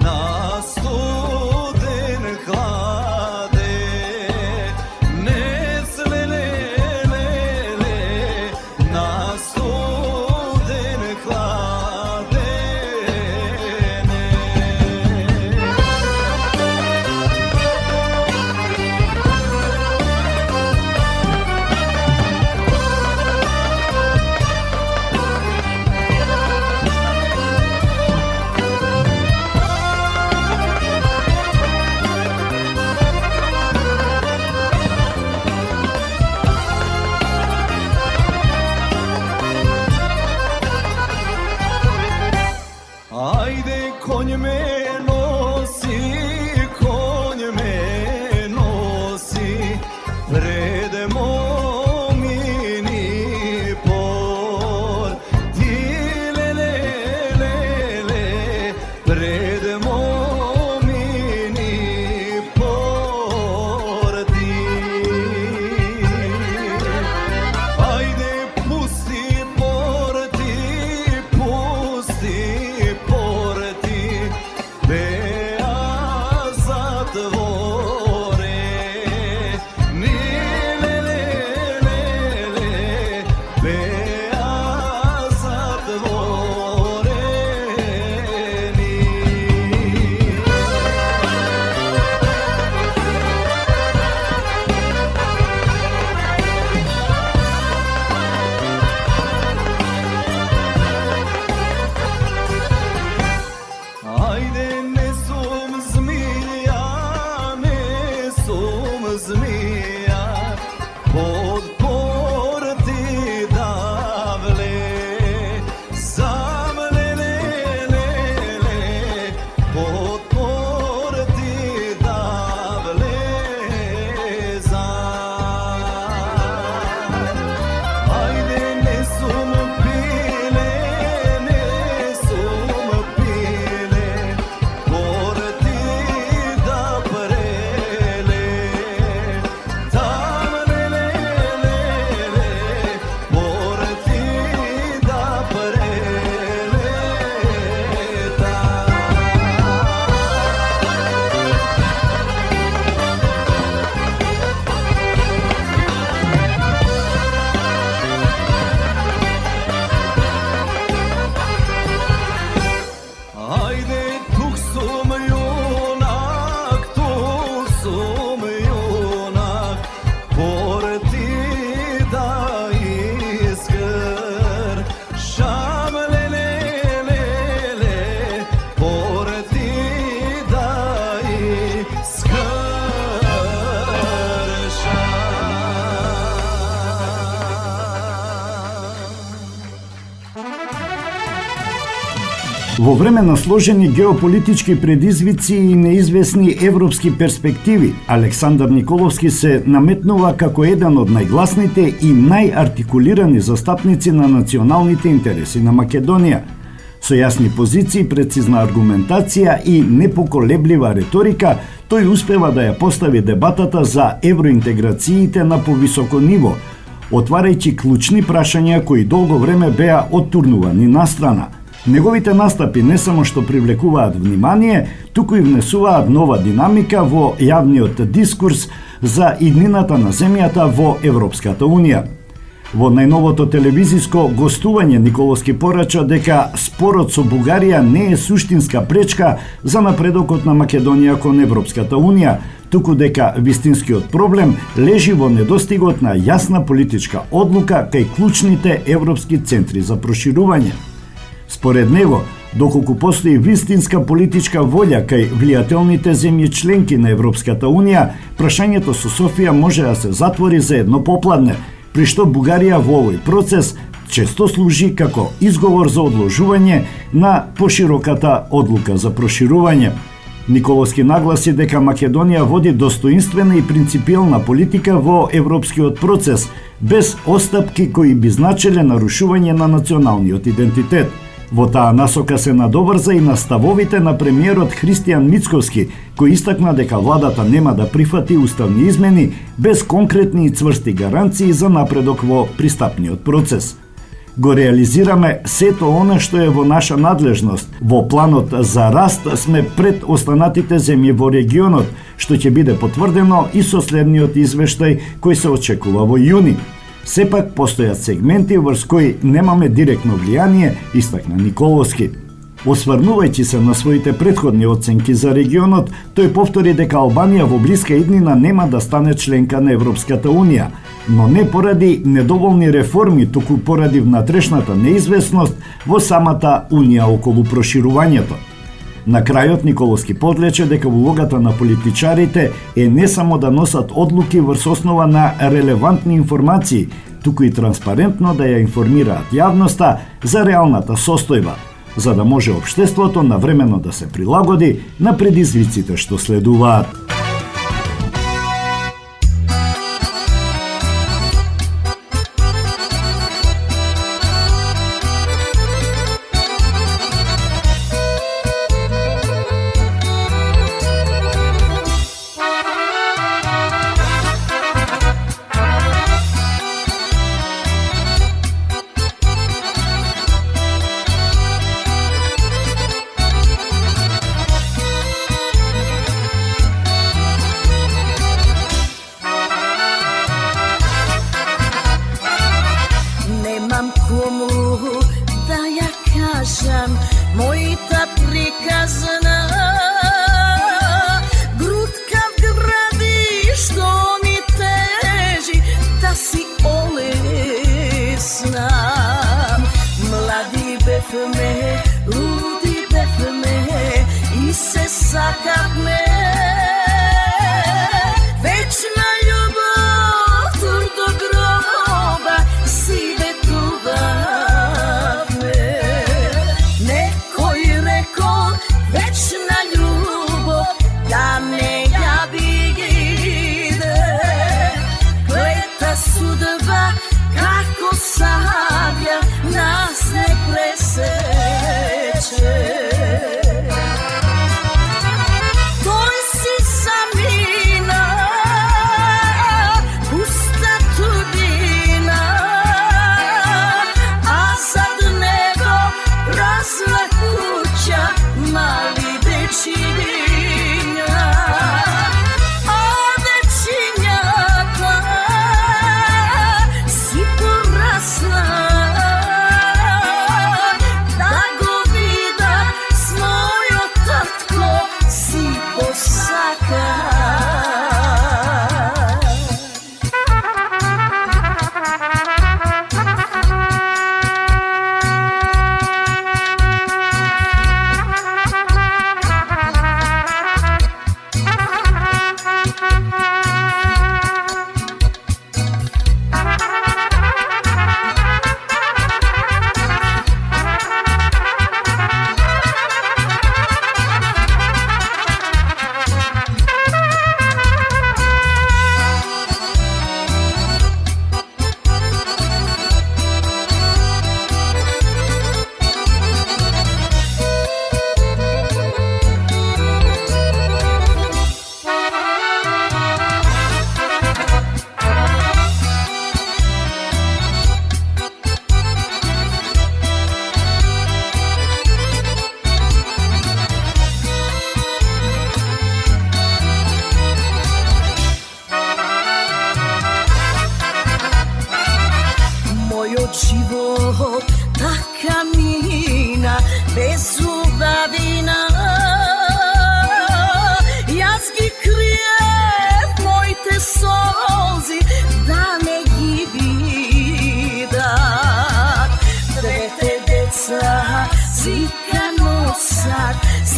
na studen hlade, nes le le le le, na studen hlade. Ajde konj me nosi, pred momini por, ti le le le le, pred momini por ti. Ajde pusti porti, bea zatvore, ni le le le le, bea zatvore ni. Ajde ne sum zmija, pod porti davle, sam le le le le, pod porti davle sam. Ajde ne sum pile, porti da prele, tam le le le le, porti da prele tam. Ajde tuk sum junak, porti da iskr, šam le le le le, porti da iskr šam. Во време на сложени геополитички предизвици и неизвестни европски перспективи, Александар Николовски се наметнува како еден од најгласните и најартикулирани застапници на националните интереси на Македонија. Со јасни позиции, прецизна аргументација и непоколеблива риторика, тој успева да ја постави дебатата за евроинтеграциите на повисоко ниво, отварајќи клучни прашања кои долго време беа оттурнувани настрана. Неговите настапи не само што привлекуваат внимание, туку и внесуваат нова динамика во јавниот дискурс за иднината на земјата во Европската Унија. Во најновото телевизиско гостување Николовски порача дека спорот со Бугарија не е суштинска пречка за напредокот на Македонија кон Европската Унија, туку дека вистинскиот проблем лежи во недостигот на јасна политичка одлука кај клучните европски центри за проширување. Според него, доколку постои вистинска политичка волја кај влијателните земји членки на Европската Унија, прашањето со Софија може да се затвори за едно попладне, при што Бугарија во овој процес често служи како изговор за одложување на пошироката одлука за проширување. Николовски нагласи дека Македонија води достоинствена и принципиелна политика во европскиот процес, без остапки кои би значеле нарушување на националниот идентитет. Во таа насока се надоврза и на ставовите на премиерот Христијан Мицковски, кој истакна дека владата нема да прифати уставни измени без конкретни и цврсти гаранции за напредок во пристапниот процес. Го реализираме сето она што е во наша надлежност. Во планот за раст сме пред останатите земји во регионот, што ќе биде потврдено и со следниот извештај кој се очекува во јуни. Сепак постојат сегменти врз кои немаме директно влијание, истакна Николовски. Осврнувајќи се на своите претходни оценки за регионот, тој повтори дека Албанија во блиска иднина нема да стане членка на Европската Унија, но не поради недоволни реформи, туку поради внатрешната неизвестност во самата Унија околу проширувањето. На крајот Николовски подлече дека улогата на политичарите е не само да носат одлуки врз основа на релевантни информации, туку и транспарентно да ја информираат јавноста за реалната состојба, за да може општеството навремено да се прилагоди на предизвиците што следуваат.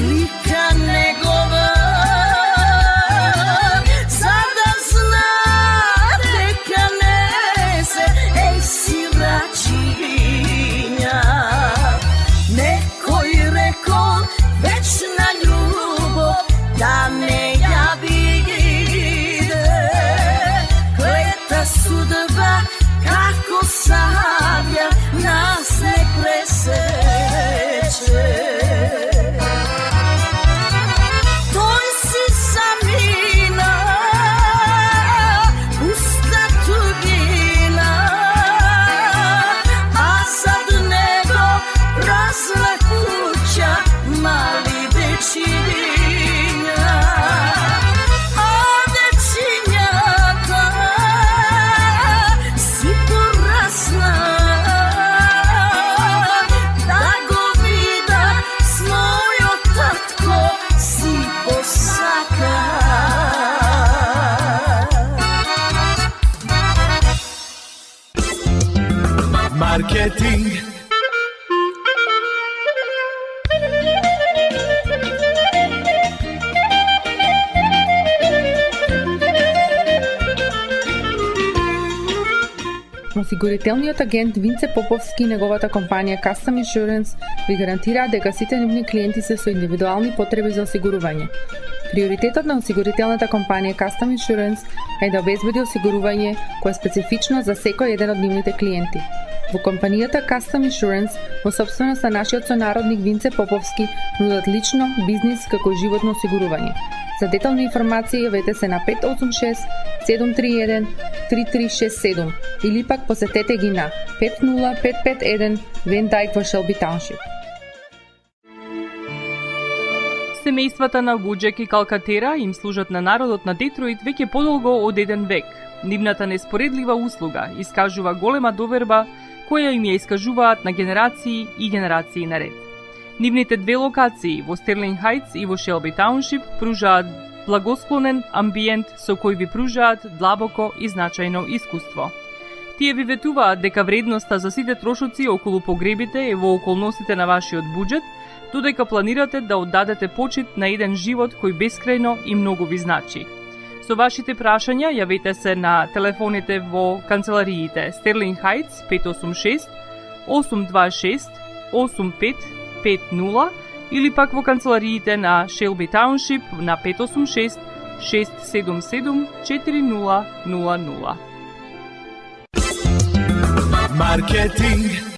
слика негова, за да зна дека не се сирачиња. Некој рекол вечна љубов да не ја биде, клета судба како сабја нас не пресече. Тој си самина, пуста тугина, а зад него празна куќа, мали дечиња. А дечињата си порасна, да го вида својот татко си посака. Маркетинг. Осигурителниот агент Винце Поповски и неговата компанија Custom Insurance ви гарантираат дека сите нивни клиенти се со индивидуални потреби за осигурување. Приоритетот на осигурителната компанија Custom Insurance е да обезбеди осигурување кое е специфично за секој еден од нивните клиенти. Во компанијата Custom Insurance, во собственост на нашиот сонародник Винце Поповски, нудат лично, бизнис како и животно осигурување. За детални информации јавете се на 586 731 3367 или пак посетете ги на 50551 Van Dyke во Shelby Township. Семејствата на Вуџек и Калкатера им служат на народот на Детройт веќе подолго од еден век. Нивната неспоредлива услуга искажува голема доверба која им ја искажуваат на генерации и генерации наред. Нивните две локации во Стерлинг Хајтс и во Шелби Тауншип пружаат благосклонен амбиент со кој ви пружаат длабоко и значајно искуство. Тие ви ветуваат дека вредноста за сите трошоци околу погребите е во околностите на вашиот буџет, додека планирате да оддадете почит на еден живот кој бескрајно и многу ви значи. Со вашите прашања јавете се на телефоните во канцелариите Стерлинг Хајтс 586 826 8550 или пак во канцелариите на Шелби Тауншип на 586 677 4000. Маркетинг.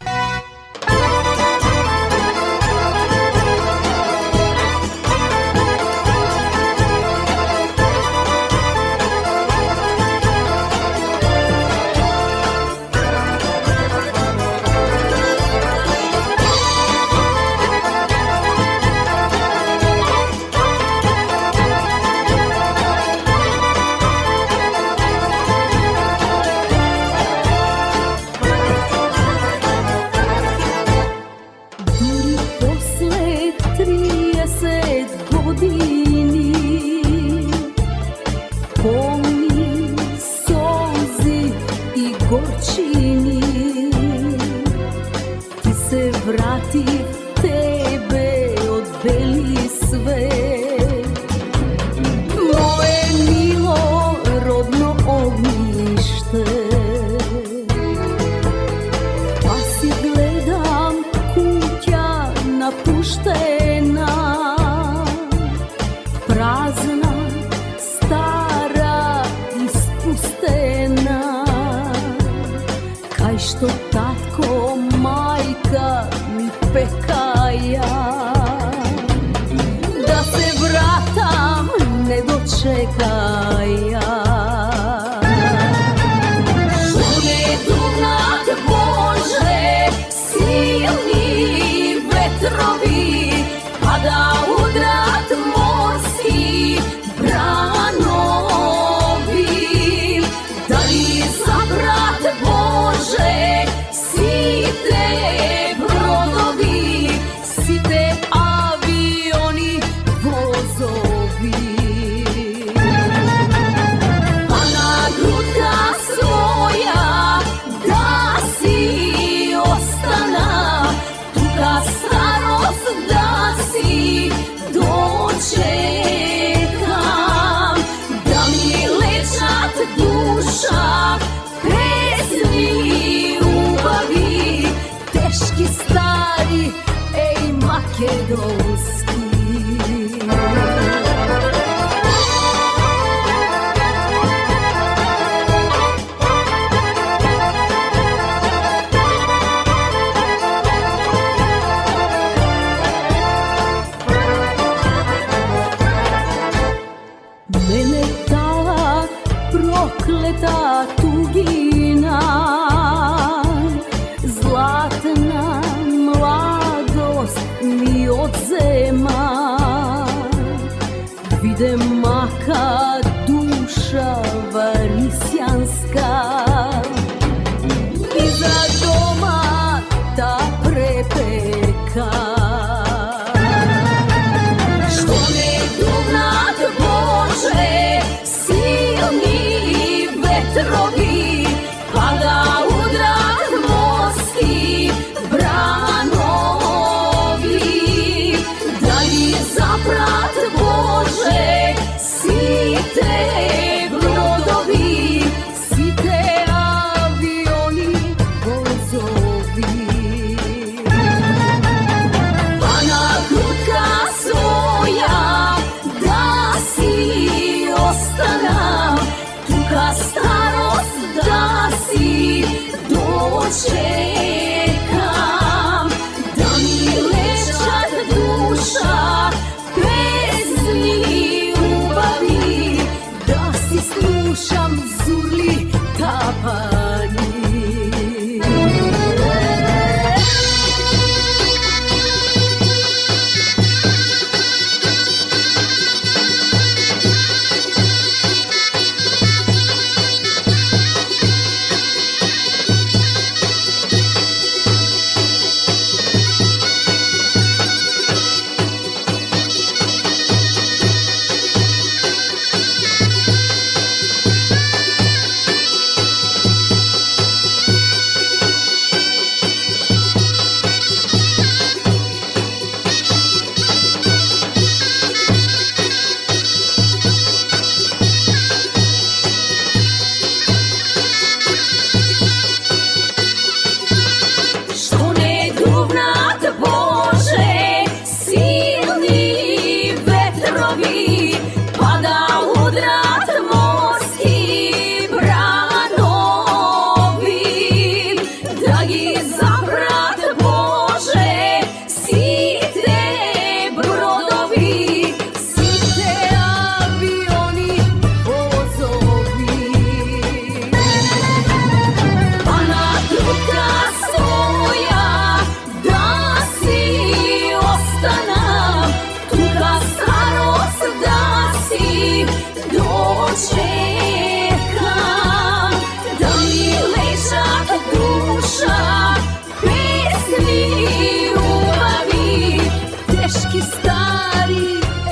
Starost da si виде мака душа варисјанска. Иза дома та препека, што не дувнат Боже силни ветрови, па да удрат моски бранови, да ги запрат Боже сите бродови, сите авиони, возови. Па на грудка своја да си останам, тука старост да си дочекам, да ми лечат душа песни убави, да си слушам зурли тапани. Што не дувнат Боже силни ветрови, па да удрат морски бранови, да ги запрат Боже сите бродови, сите авиони, возови. Па на грудка своја да си останам, тука старост да си дочекам, да ми лежат душа песни убави, тешки стари,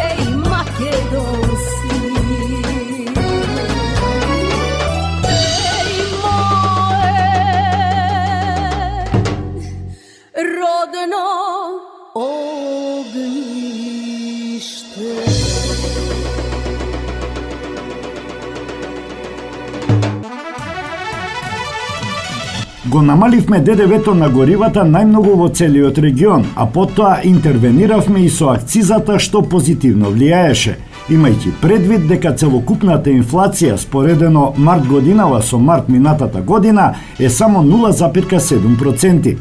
еј македонски. Еј мое родно огниште. Го намаливме ДДВ-то на горивата најмногу во целиот регион, а потоа интервениравме и со акцизата што позитивно влијаеше, имајќи предвид дека целокупната инфлација споредено март годинава со март минатата година е само 0,7%.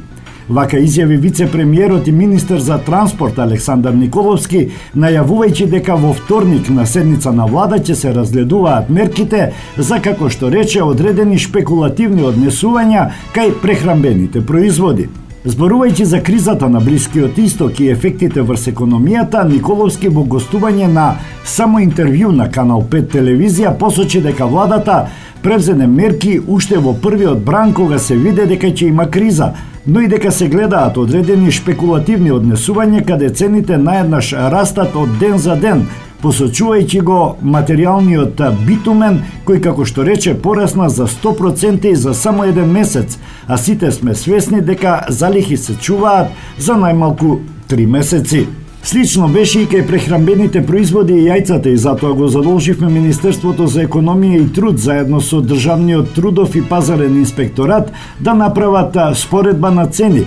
Вака изјави вице-премиерот и министер за транспорт Александар Николовски, најавувајќи дека во вторник на седница на влада ќе се разгледуваат мерките за, како што рече, одредени шпекулативни однесувања кај прехранбените производи. Зборувајќи за кризата на Блискиот Исток и ефектите врз економијата, Николовски во гостување на само интервју на Канал 5 телевизија посочи дека владата превзене мерки уште во првиот бран кога се виде дека ќе има криза, но и дека се гледаат одредени шпекулативни однесувања каде цените наеднаш растат од ден за ден, посочувајќи го материјалниот битумен кој, како што рече, порасна за 100% и за само еден месец, а сите сме свесни дека залихи се чуваат за најмалку 3 месеци. Слично беше и кај прехранбените производи и јајцата и затоа го задолживме Министерството за економија и труд заедно со Државниот трудов и пазарен инспекторат да направат споредба на цени.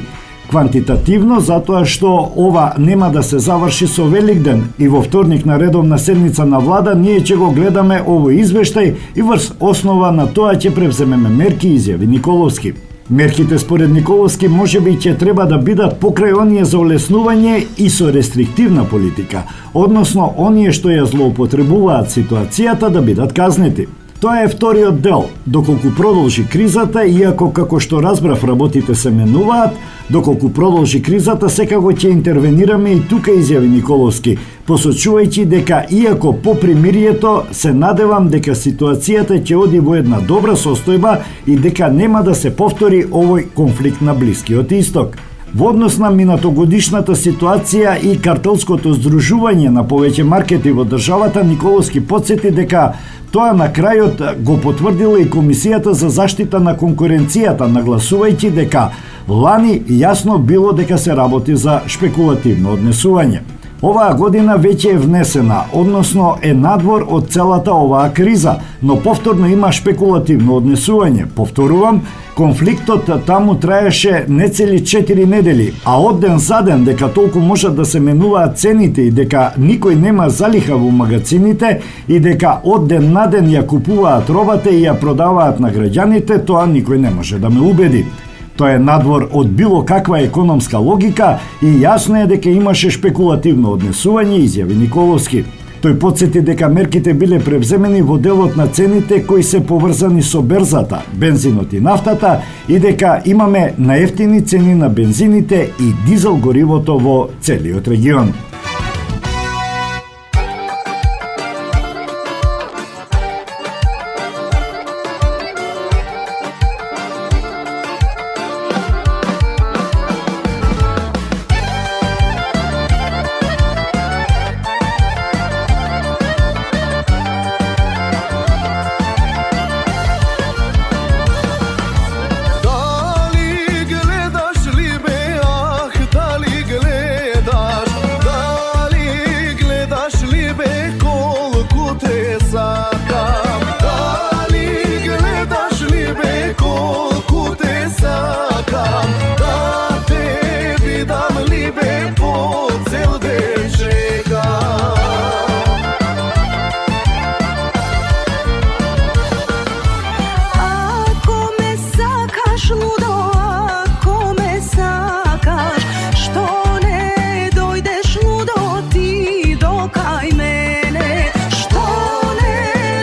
Квантитативно, затоа што ова нема да се заврши со Великден и во вторник на редовна седница на влада ние ќе го гледаме овој извештај и врз основа на тоа ќе превземеме мерки, изјави Николовски. Мерките според Николовски можеби ќе треба да бидат покрај оние за олеснување и со рестриктивна политика, односно оние што ја злоупотребуваат ситуацијата да бидат казнети. Тоа е вториот дел. Доколку продолжи кризата, иако како што разбрав работите се менуваат, доколку продолжи кризата, секако ќе интервенираме и тука, изјави Николовски, посочувајќи дека иако по примирието се надевам дека ситуацијата ќе оди во една добра состојба и дека нема да се повтори овој конфликт на Блискиот Исток. Во однос на минатогодишната ситуација и картелското здружување на повеќе маркети во државата, Николовски потсети дека тоа на крајот го потврдила и Комисијата за заштита на конкуренцијата, нагласувајќи дека лани јасно било дека се работи за шпекулативно однесување. Оваа година веќе е внесена, односно е надвор од целата оваа криза, но повторно има шпекулативно однесување. Повторувам, конфликтот таму траеше не цели 4 недели, а од ден за ден дека толку можат да се менуваат цените и дека никој нема залиха во магазините и дека од ден на ден ја купуваат робата и ја продаваат на граѓаните, тоа никој не може да ме убеди. Тоа е надвор од било каква економска логика и јасно е дека имаше шпекулативно однесување, изјави Николовски. Тој потсети дека мерките биле превземени во делот на цените кои се поврзани со берзата, бензинот и нафтата и дека имаме наевтини цени на бензините и дизел горивото во целиот регион. Što ne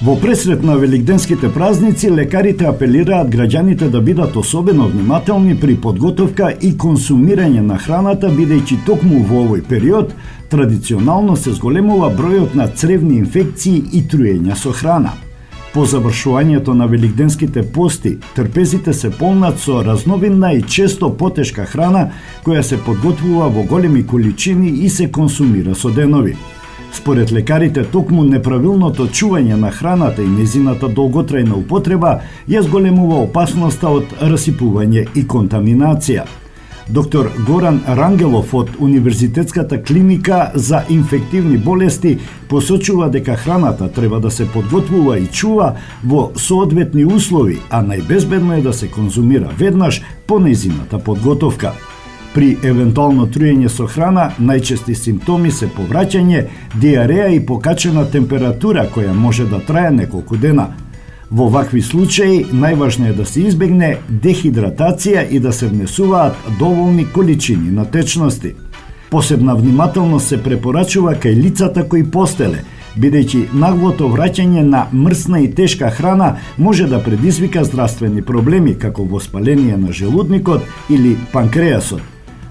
Во пресрет на великденските празници, лекарите апелираат граѓаните да бидат особено внимателни при подготовка и консумирање на храната, бидејќи токму во овој период традиционално се зголемува бројот на цревни инфекции и труења со храна. По завршувањето на великденските пости, трпезите се полнат со разновидна и често потешка храна која се подготвува во големи количини и се консумира со денови. Според лекарите, токму неправилното чување на храната и незината долготрајна употреба ја зголемува опасноста од расипување и контаминација. Доктор Горан Рангелов од Универзитетската клиника за инфективни болести посочува дека храната треба да се подготвува и чува во соодветни услови, а најбезбедно е да се конзумира веднаш по незината подготовка. При евентуално труење со храна, најчести симптоми се повраќање, диареја и покачена температура која може да трае неколку дена. Во вакви случаи, најважно е да се избегне дехидратација и да се внесуваат доволни количини на течности. Посебна внимателност се препорачува кај лицата кои постеле, бидејќи наглото враќање на мрсна и тешка храна може да предизвика здравствени проблеми, како воспаление на желудникот или панкреасот.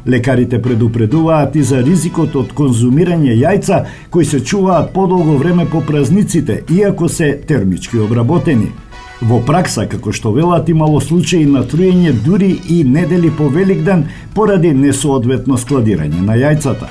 Лекарите предупредуваат и за ризикот од конзумирање јајца кои се чуваат подолго време по празниците, иако се термички обработени. Во пракса, како што велат, имало случаи на труење дури и недели по Великден поради несоодветно складирање на јајцата.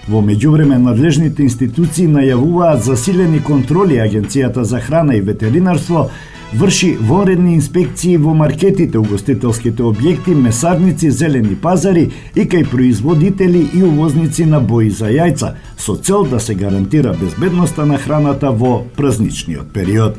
Во меѓувреме, надлежните институции најавуваат засилени контроли. Агенцијата за храна и ветеринарство врши вонредни инспекции во маркетите, угостителските објекти, месарници, зелени пазари и кај производители и увозници на бои за јајца, со цел да се гарантира безбедноста на храната во празничниот период.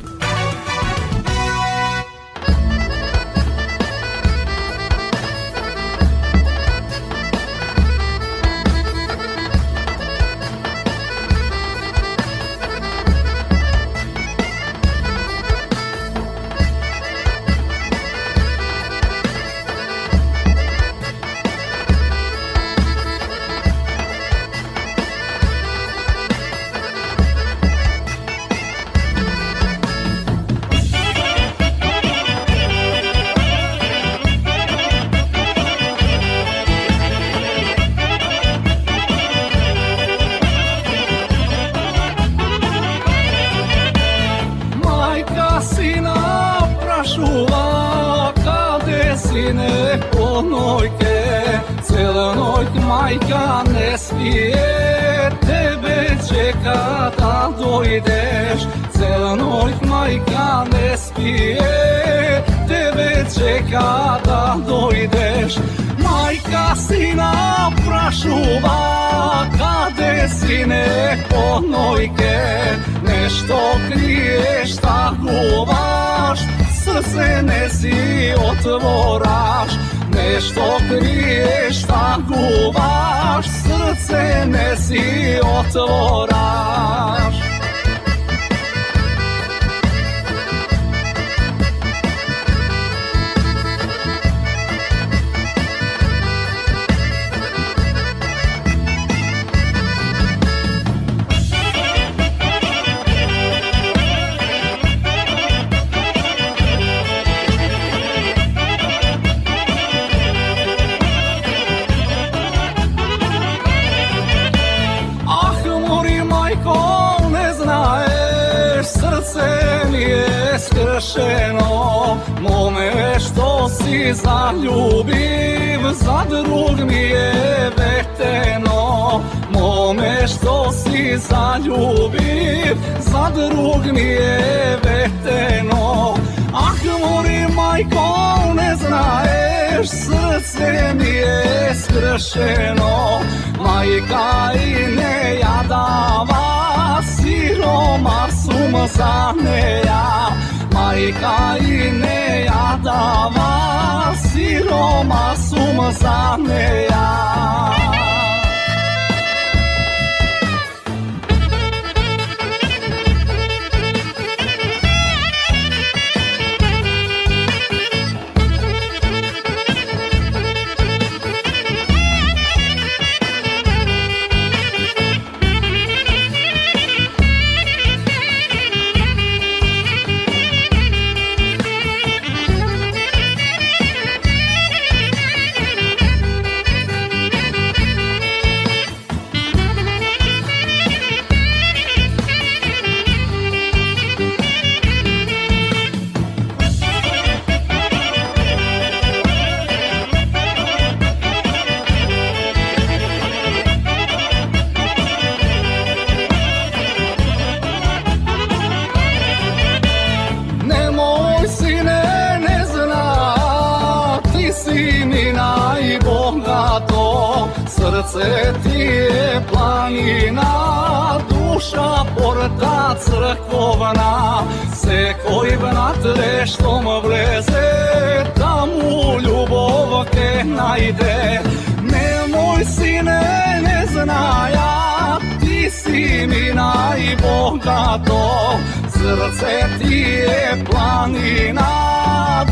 Мајка не спие, тебе чека да дојдеш. Цела ноќ мајка не спие, тебе чека да дојдеш. Мајка сина прашува, каде сине по нојке? Нешто криеш, тагуваш, срце не си отвораш. Нешто криеш, тагуваш, срце не си отвораш. Скршено, моме што си заљубив, за друг ми е ветено. Моме што си заљубив, за друг ми е ветено. Ах, мори мајко, не знаеш, срце ми е скршено. Мајка и не ја дава, сирома сум за неја. Мајка и не ја дава, сирома сум за неја. Srce ti je planina, duša porta crkvovna, se koji vnatre što me vleze, tamu ljubov te najde. Nemoj sine, ne znaja, ti si mi najbogato, srce ti je planina,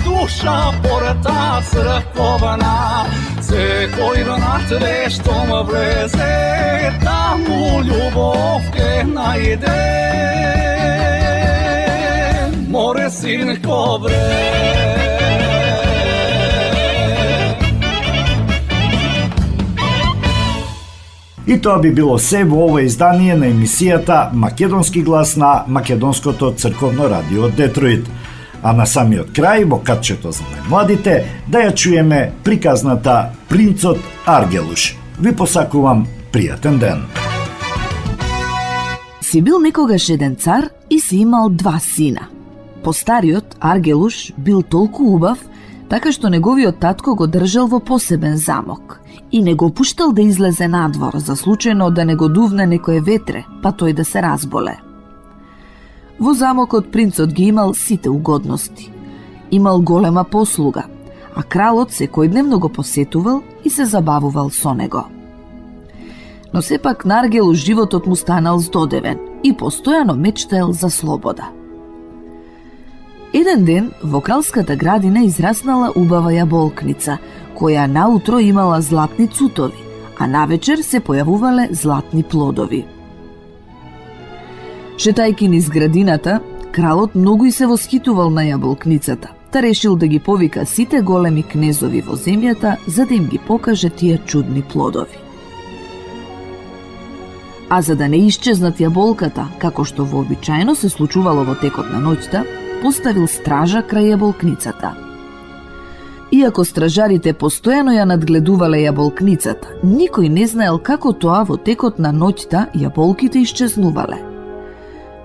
duša porta crkvovna, se koji vnatre što me vleze, tamu ljubov te najde. More sinko vre. И тоа би било се во ова издание на емисијата Македонски глас на Македонското црковно радио Детройт. А на самиот крај, во катчето за најмладите, да ја чуеме приказната Принцот Аргелуш. Ви посакувам пријатен ден. Си бил некогаш еден цар и си имал два сина. Постариот, Аргелуш, бил толку убав, така што неговиот татко го држал во посебен замок и не го пуштал да излезе надвор за случајно да не го дувне некое ветре, па тој да се разболе. Во замокот принцот ги имал сите угодности. Имал голема послуга, а кралот секојдневно го посетувал и се забавувал со него. Но сепак на Аргелуш животот му станал здодевен и постојано мечтаел за слобода. Еден ден во кралската градина израснала убава јаболкница, која наутро имала златни цутови, а навечер се појавувале златни плодови. Шетајки низ градината, кралот многу и се восхитувал на јаболкницата, та решил да ги повика сите големи кнезови во земјата за да им ги покаже тие чудни плодови. А за да не исчезнат јаболката, како што вообичаено се случувало во текот на ноќта, поставил стража крај јаболкницата. Иако стражарите постојано ја надгледувале јаболкницата, никој не знаел како тоа во текот на ноќта јаболките исчезнувале.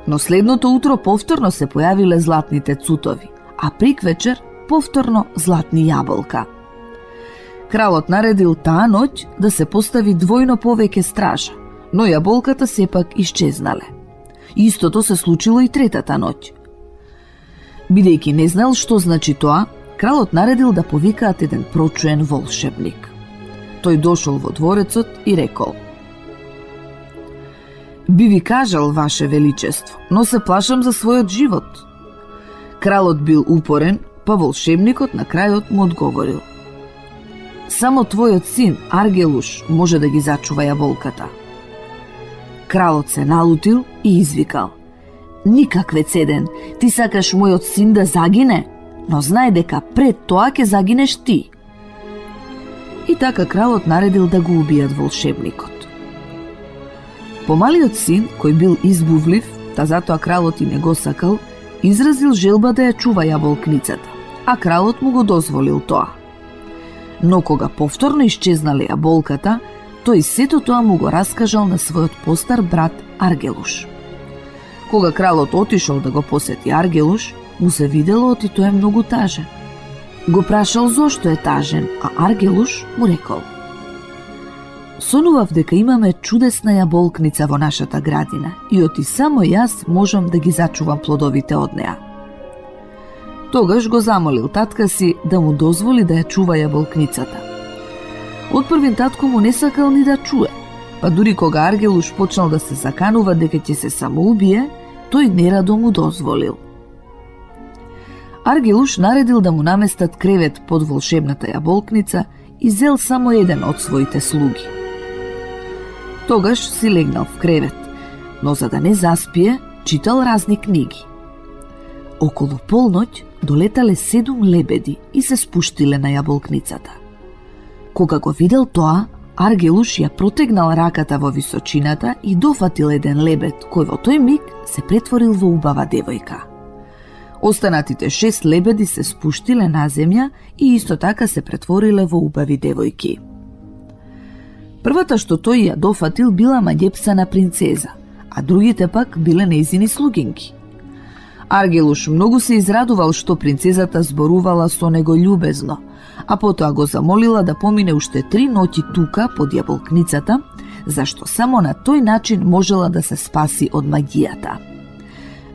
Но следното утро повторно се појавиле златните цутови, а приквечер повторно златни јаболка. Кралот наредил таа ноќ да се постави двојно повеќе стража, но јаболката сепак исчезнале. Истото се случило и третата ноќ. Бидејќи не знал што значи тоа, кралот наредил да повикаат еден прочуен волшебник. Тој дошол во дворецот и рекол: "Би ви кажал, ваше величество, но се плашам за својот живот." Кралот бил упорен, па волшебникот на крајот му одговорил: "Само твојот син, Аргелуш, може да ги зачува јаболката." Кралот се налутил и извикал: "Никак, Вецеден, ти сакаш мојот син да загине, но знај дека пред тоа ќе загинеш ти." И така кралот наредил да го убијат волшебникот. Помалиот син, кој бил избувлив, та затоа кралот и не го сакал, изразил желба да ја чува јаболкницата, а кралот му го дозволил тоа. Но кога повторно исчезнале јаболката, тој сето тоа му го раскажал на својот постар брат Аргелуш. Кога кралот отишол да го посети Аргелуш, му се видело оти тој е многу тажен. Го прашал зошто е тажен, а Аргелуш му рекол: "Сонував дека имаме чудесна јаболкница во нашата градина и оти само јас можам да ги зачувам плодовите од неа." Тогаш го замолил татка си да му дозволи да ја чува јаболкницата. Отпрвин татко му не сакал ни да чуе, па дури кога Аргелуш почнал да се заканува дека ќе се самоубие, тој нерадо му дозволил. Аргелуш наредил да му наместат кревет под волшебната јаболкница и зел само еден од своите слуги. Тогаш си легнал в кревет, но за да не заспие, читал разни книги. Околу полноќ долетале 7 лебеди и се спуштиле на јаболкницата. Кога го видел тоа, Аргелуш ја протегнал раката во височината и дофатил еден лебед, кој во тој миг се претворил во убава девојка. Останатите 6 лебеди се спуштиле на земја и исто така се претвориле во убави девојки. Првата што тој ја дофатил била маѓепсана принцеза, а другите пак биле нејзини слугинки. Аргелуш многу се израдувал што принцезата зборувала со него љубезно, а потоа го замолила да помине уште 3 ноќи тука под јаболкницата, зашто само на тој начин можела да се спаси од магијата.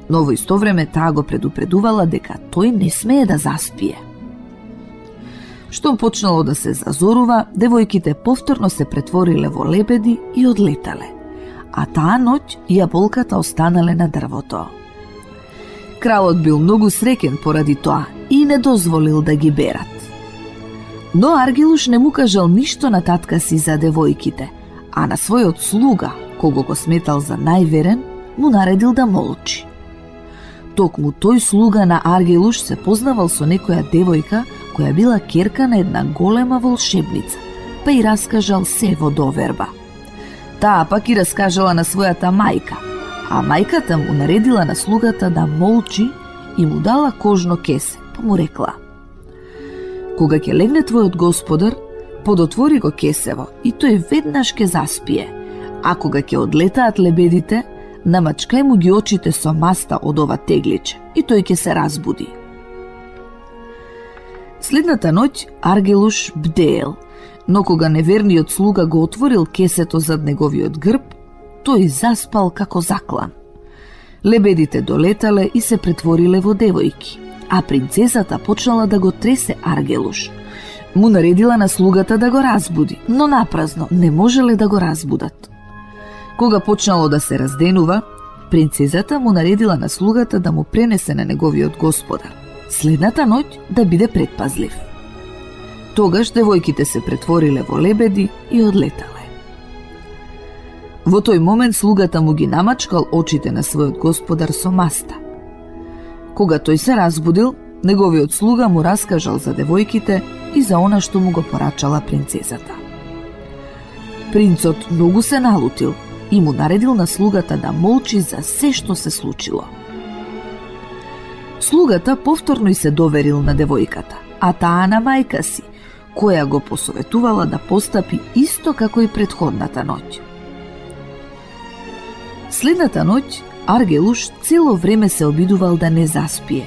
Но во исто време таа го предупредувала дека тој не смее да заспие. Штом почнало да се зазорува, девојките повторно се претвориле во лебеди и одлетале, а таа ноќ јаболката останале на дрвото. Кралот бил многу среќен поради тоа и не дозволил да ги берат. Но Аргелуш не му кажал ништо на татка си за девојките, а на својот слуга, кого го сметал за најверен, му наредил да молчи. Токму тој слуга на Аргелуш се познавал со некоја девојка која била керка на една голема волшебница, па и раскажал се во доверба. Таа пак и раскажала на својата мајка, а мајката му наредила на слугата да молчи и му дала кожно кесе, па му рекла: кога ќе легне твојот господар, подотвори го кесево и тој веднаш ќе заспие, а кога ќе одлетаат лебедите, намачкај му ги очите со маста од ова тегличе и тој ќе се разбуди. Следната ноќ Аргелуш бдеел, но кога неверниот слуга го отворил кесето зад неговиот грб, тој заспал како заклан. Лебедите долетале и се претвориле во девојки, а принцесата почнала да го тресе Аргелуш. Му наредила на слугата да го разбуди, но напразно не можеле да го разбудат. Кога почнало да се разденува, принцесата му наредила на слугата да му пренесе на неговиот господар следната ноќ да биде предпазлив. Тогаш девојките се претвориле во лебеди и одлетале. Во тој момент слугата му ги намачкал очите на својот господар со маста. Кога тој се разбудил, неговиот слуга му раскажал за девојките и за она што му го порачала принцесата. Принцот многу се налутил и му наредил на слугата да молчи за се што се случило. Слугата повторно и се доверил на девојката, а таа на мајка си, која го посоветувала да постапи исто како и претходната ноќ. Следната ноќ Аргелуш цело време се обидувал да не заспие,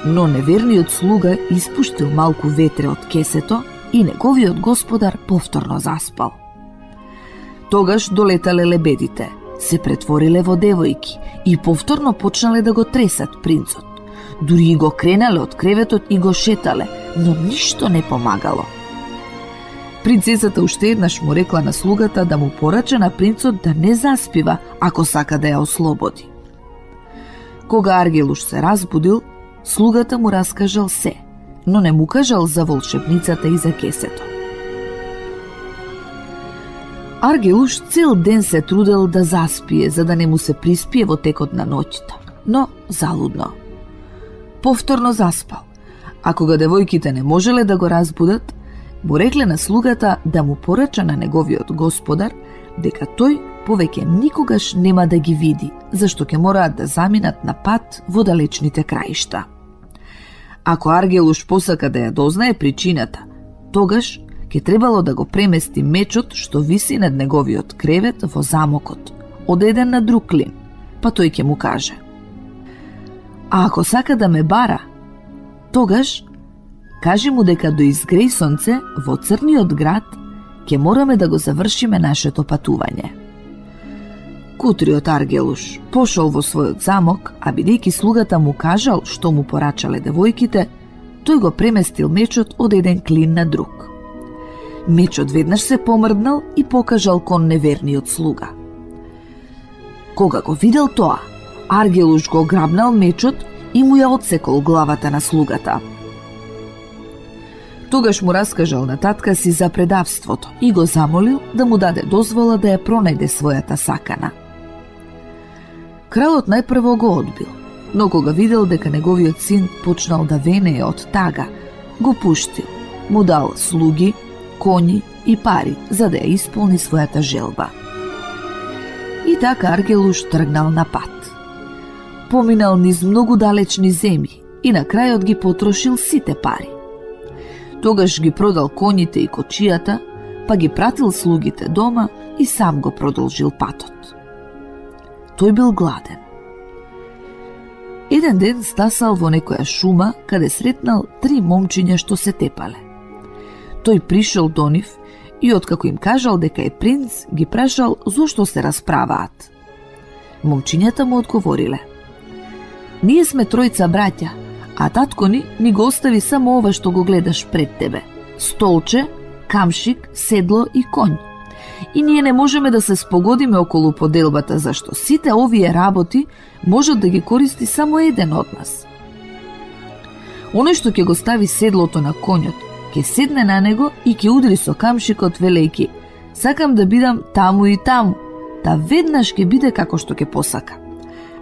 но неверниот слуга испуштил малку ветре од кесето и неговиот господар повторно заспал. Тогаш долетале лебедите, се претвориле во девојки и повторно почнале да го тресат принцот. Дури и го кренале од креветот и го шетале, но ништо не помагало. Принцесата уште еднаш му рекла на слугата да му порача на принцот да не заспива ако сака да ја ослободи. Кога Аргелуш се разбудил, слугата му раскажал се, но не му кажал за волшебницата и за кесето. Аргелуш цел ден се трудел да заспие, за да не му се приспие во текот на ноќта, но залудно. Повторно заспал, а кога девојките не можеле да го разбудат, му рекле на слугата да му порача на неговиот господар дека тој повеќе никогаш нема да ги види, зашто ќе мораат да заминат на пат во далечните краишта. Ако Аргелуш посака да ја дознае причината, тогаш ќе требало да го премести мечот што виси над неговиот кревет во замокот, од еден на друг клин, па тој ќе му каже: а ако сака да ме бара, тогаш кажи му дека до изгреј сонце во црниот град ќе мораме да го завршиме нашето патување. Кутриот Аргелуш пошол во својот замок, а бидејќи слугата му кажал што му порачале девојките, тој го преместил мечот од еден клин на друг. Мечот веднаш се помрднал и покажал кон неверниот слуга. Кога го видел тоа, Аргелуш го грабнал мечот и му ја отсекол главата на слугата. Тогаш му раскажал на татка си за предавството и го замолил да му даде дозвола да ја пронајде својата сакана. Кралот најпрво го одбил, но кога видел дека неговиот син почнал да венее од тага, го пуштил, му дал слуги, коњи и пари за да ја исполни својата желба. И така Аргелуш тргнал на пат. Поминал низ многу далечни земји и на крајот ги потрошил сите пари. Тогаш ги продал коњите и кочијата, па ги пратил слугите дома и сам го продолжил патот. Тој бил гладен. Еден ден стасал во некоја шума каде сретнал 3 момчиња што се тепале. Тој пришел до нив и откако им кажал дека е принц, ги прашал зошто се расправаат. Момчињата му одговориле: ние сме тројца браќа, а татко ни го остави само ова што го гледаш пред тебе: столче, камшик, седло и конј. И ние не можеме да се спогодиме околу поделбата, зашто сите овие работи можат да ги користи само еден од нас. Оној што ќе го стави седлото на конјот, ќе седне на него и ќе удри со камшикот велејки: сакам да бидам таму и таму, та веднаш ќе биде како што ќе посака.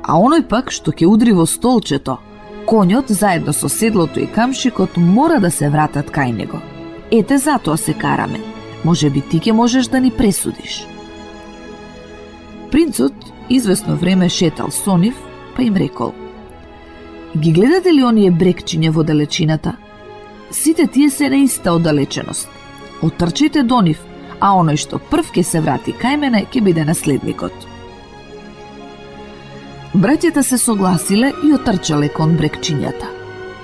А оној пак што ќе удри во столчето, конјот заедно со седлото и камшикот мора да се вратат кај него. Ете затоа се караме. Може би ти ќе можеш да ни пресудиш. Принцот извесно време шетал со нив, па им рекол: ги гледате ли оние брекчиња во далечината? Сите тие се на иста оддалеченост. Отрчете до нив, а оној што прв ќе се врати кај мене ќе биде наследникот. Браќата се согласиле и отрчале кон брекчињата.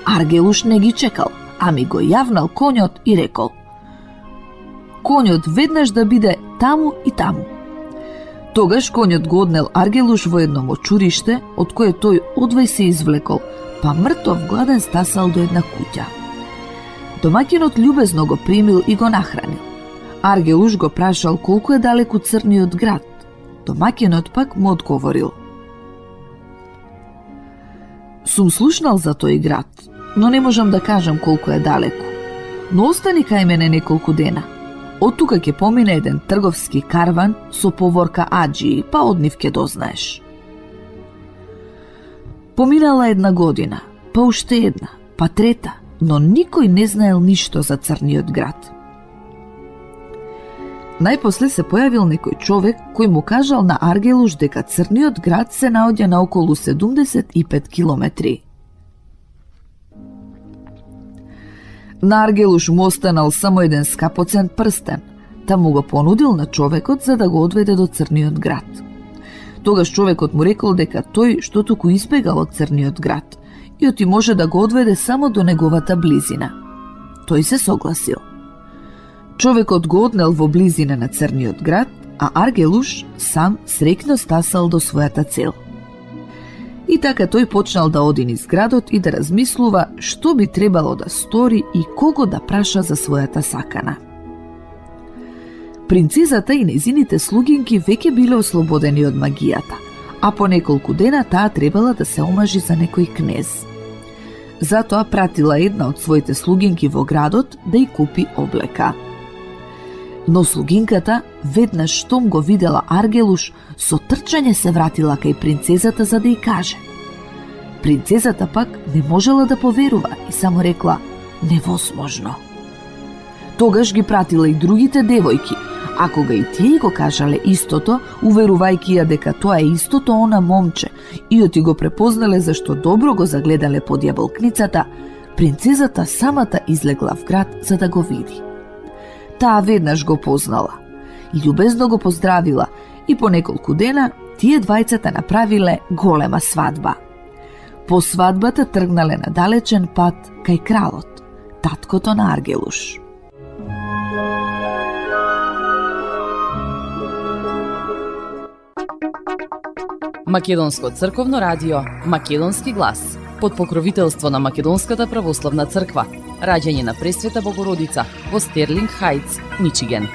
Аргелуш не ги чекал, ами го јавнал конјот и рекол: конјот веднаш да биде таму и таму. Тогаш конјот го однел Аргелуш во едно мочуриште, од кое тој одвај се извлекол, па мртов гладен стасал до една куќа. Домаќинот љубезно го примил и го нахранил. Аргелуш го прашал колку е далеку црниот град. Домаќинот пак му одговорил: сум слушнал за тој град, но не можам да кажам колку е далеку. Но остани кај мене неколку дена. Од тука ќе помине еден трговски карван со поворка аџии, па од нив ќе дознаеш. Поминала една година, па уште една, па трета, но никој не знаел ништо за црниот град. Најпосле се појавил некој човек кој му кажал на Аргелуш дека црниот град се наоѓа на околу 75 километри. На Аргелуш му останал само еден скапоцен прстен, та му го понудил на човекот за да го одведе до црниот град. Тогаш човекот му рекол дека тој што туку избегал од црниот град и оти може да го одведе само до неговата близина. Тој се согласил. Човекот го однел во близина на црниот град, а Аргелуш сам среќно стасал до својата цел. И така тој почнал да оди низ градот и да размислува што би требало да стори и кого да праша за својата сакана. Принцезата и незините слугинки веќе биле ослободени од магијата, а по неколку дена таа требала да се омажи за некој кнез. Затоа пратила една од своите слугинки во градот да ја купи облека. Но слугинката, веднаш штом го видела Аргелуш, со трчање се вратила кај принцезата за да ја каже. Принцезата пак не можела да поверува и само рекла: невозможно. Тогаш ги пратила и другите девојки, а кога и тие го кажале истото, уверувајќи ја дека тоа е истото она момче, и оти го препознале зашто добро го загледале под јаболкницата, принцезата самата излегла в град за да го види. Таа веднаш го познала, љубезно го поздравила и по неколку дена тие двајцата направиле голема свадба. По свадбата тргнале на далечен пат кај кралот, таткото на Аргелуш. Македонско црковно радио, Македонски глас, под покровителство на Македонската православна црква, раѓање на Пресвета Богородица во Стерлинг Хајтс, Мичиген.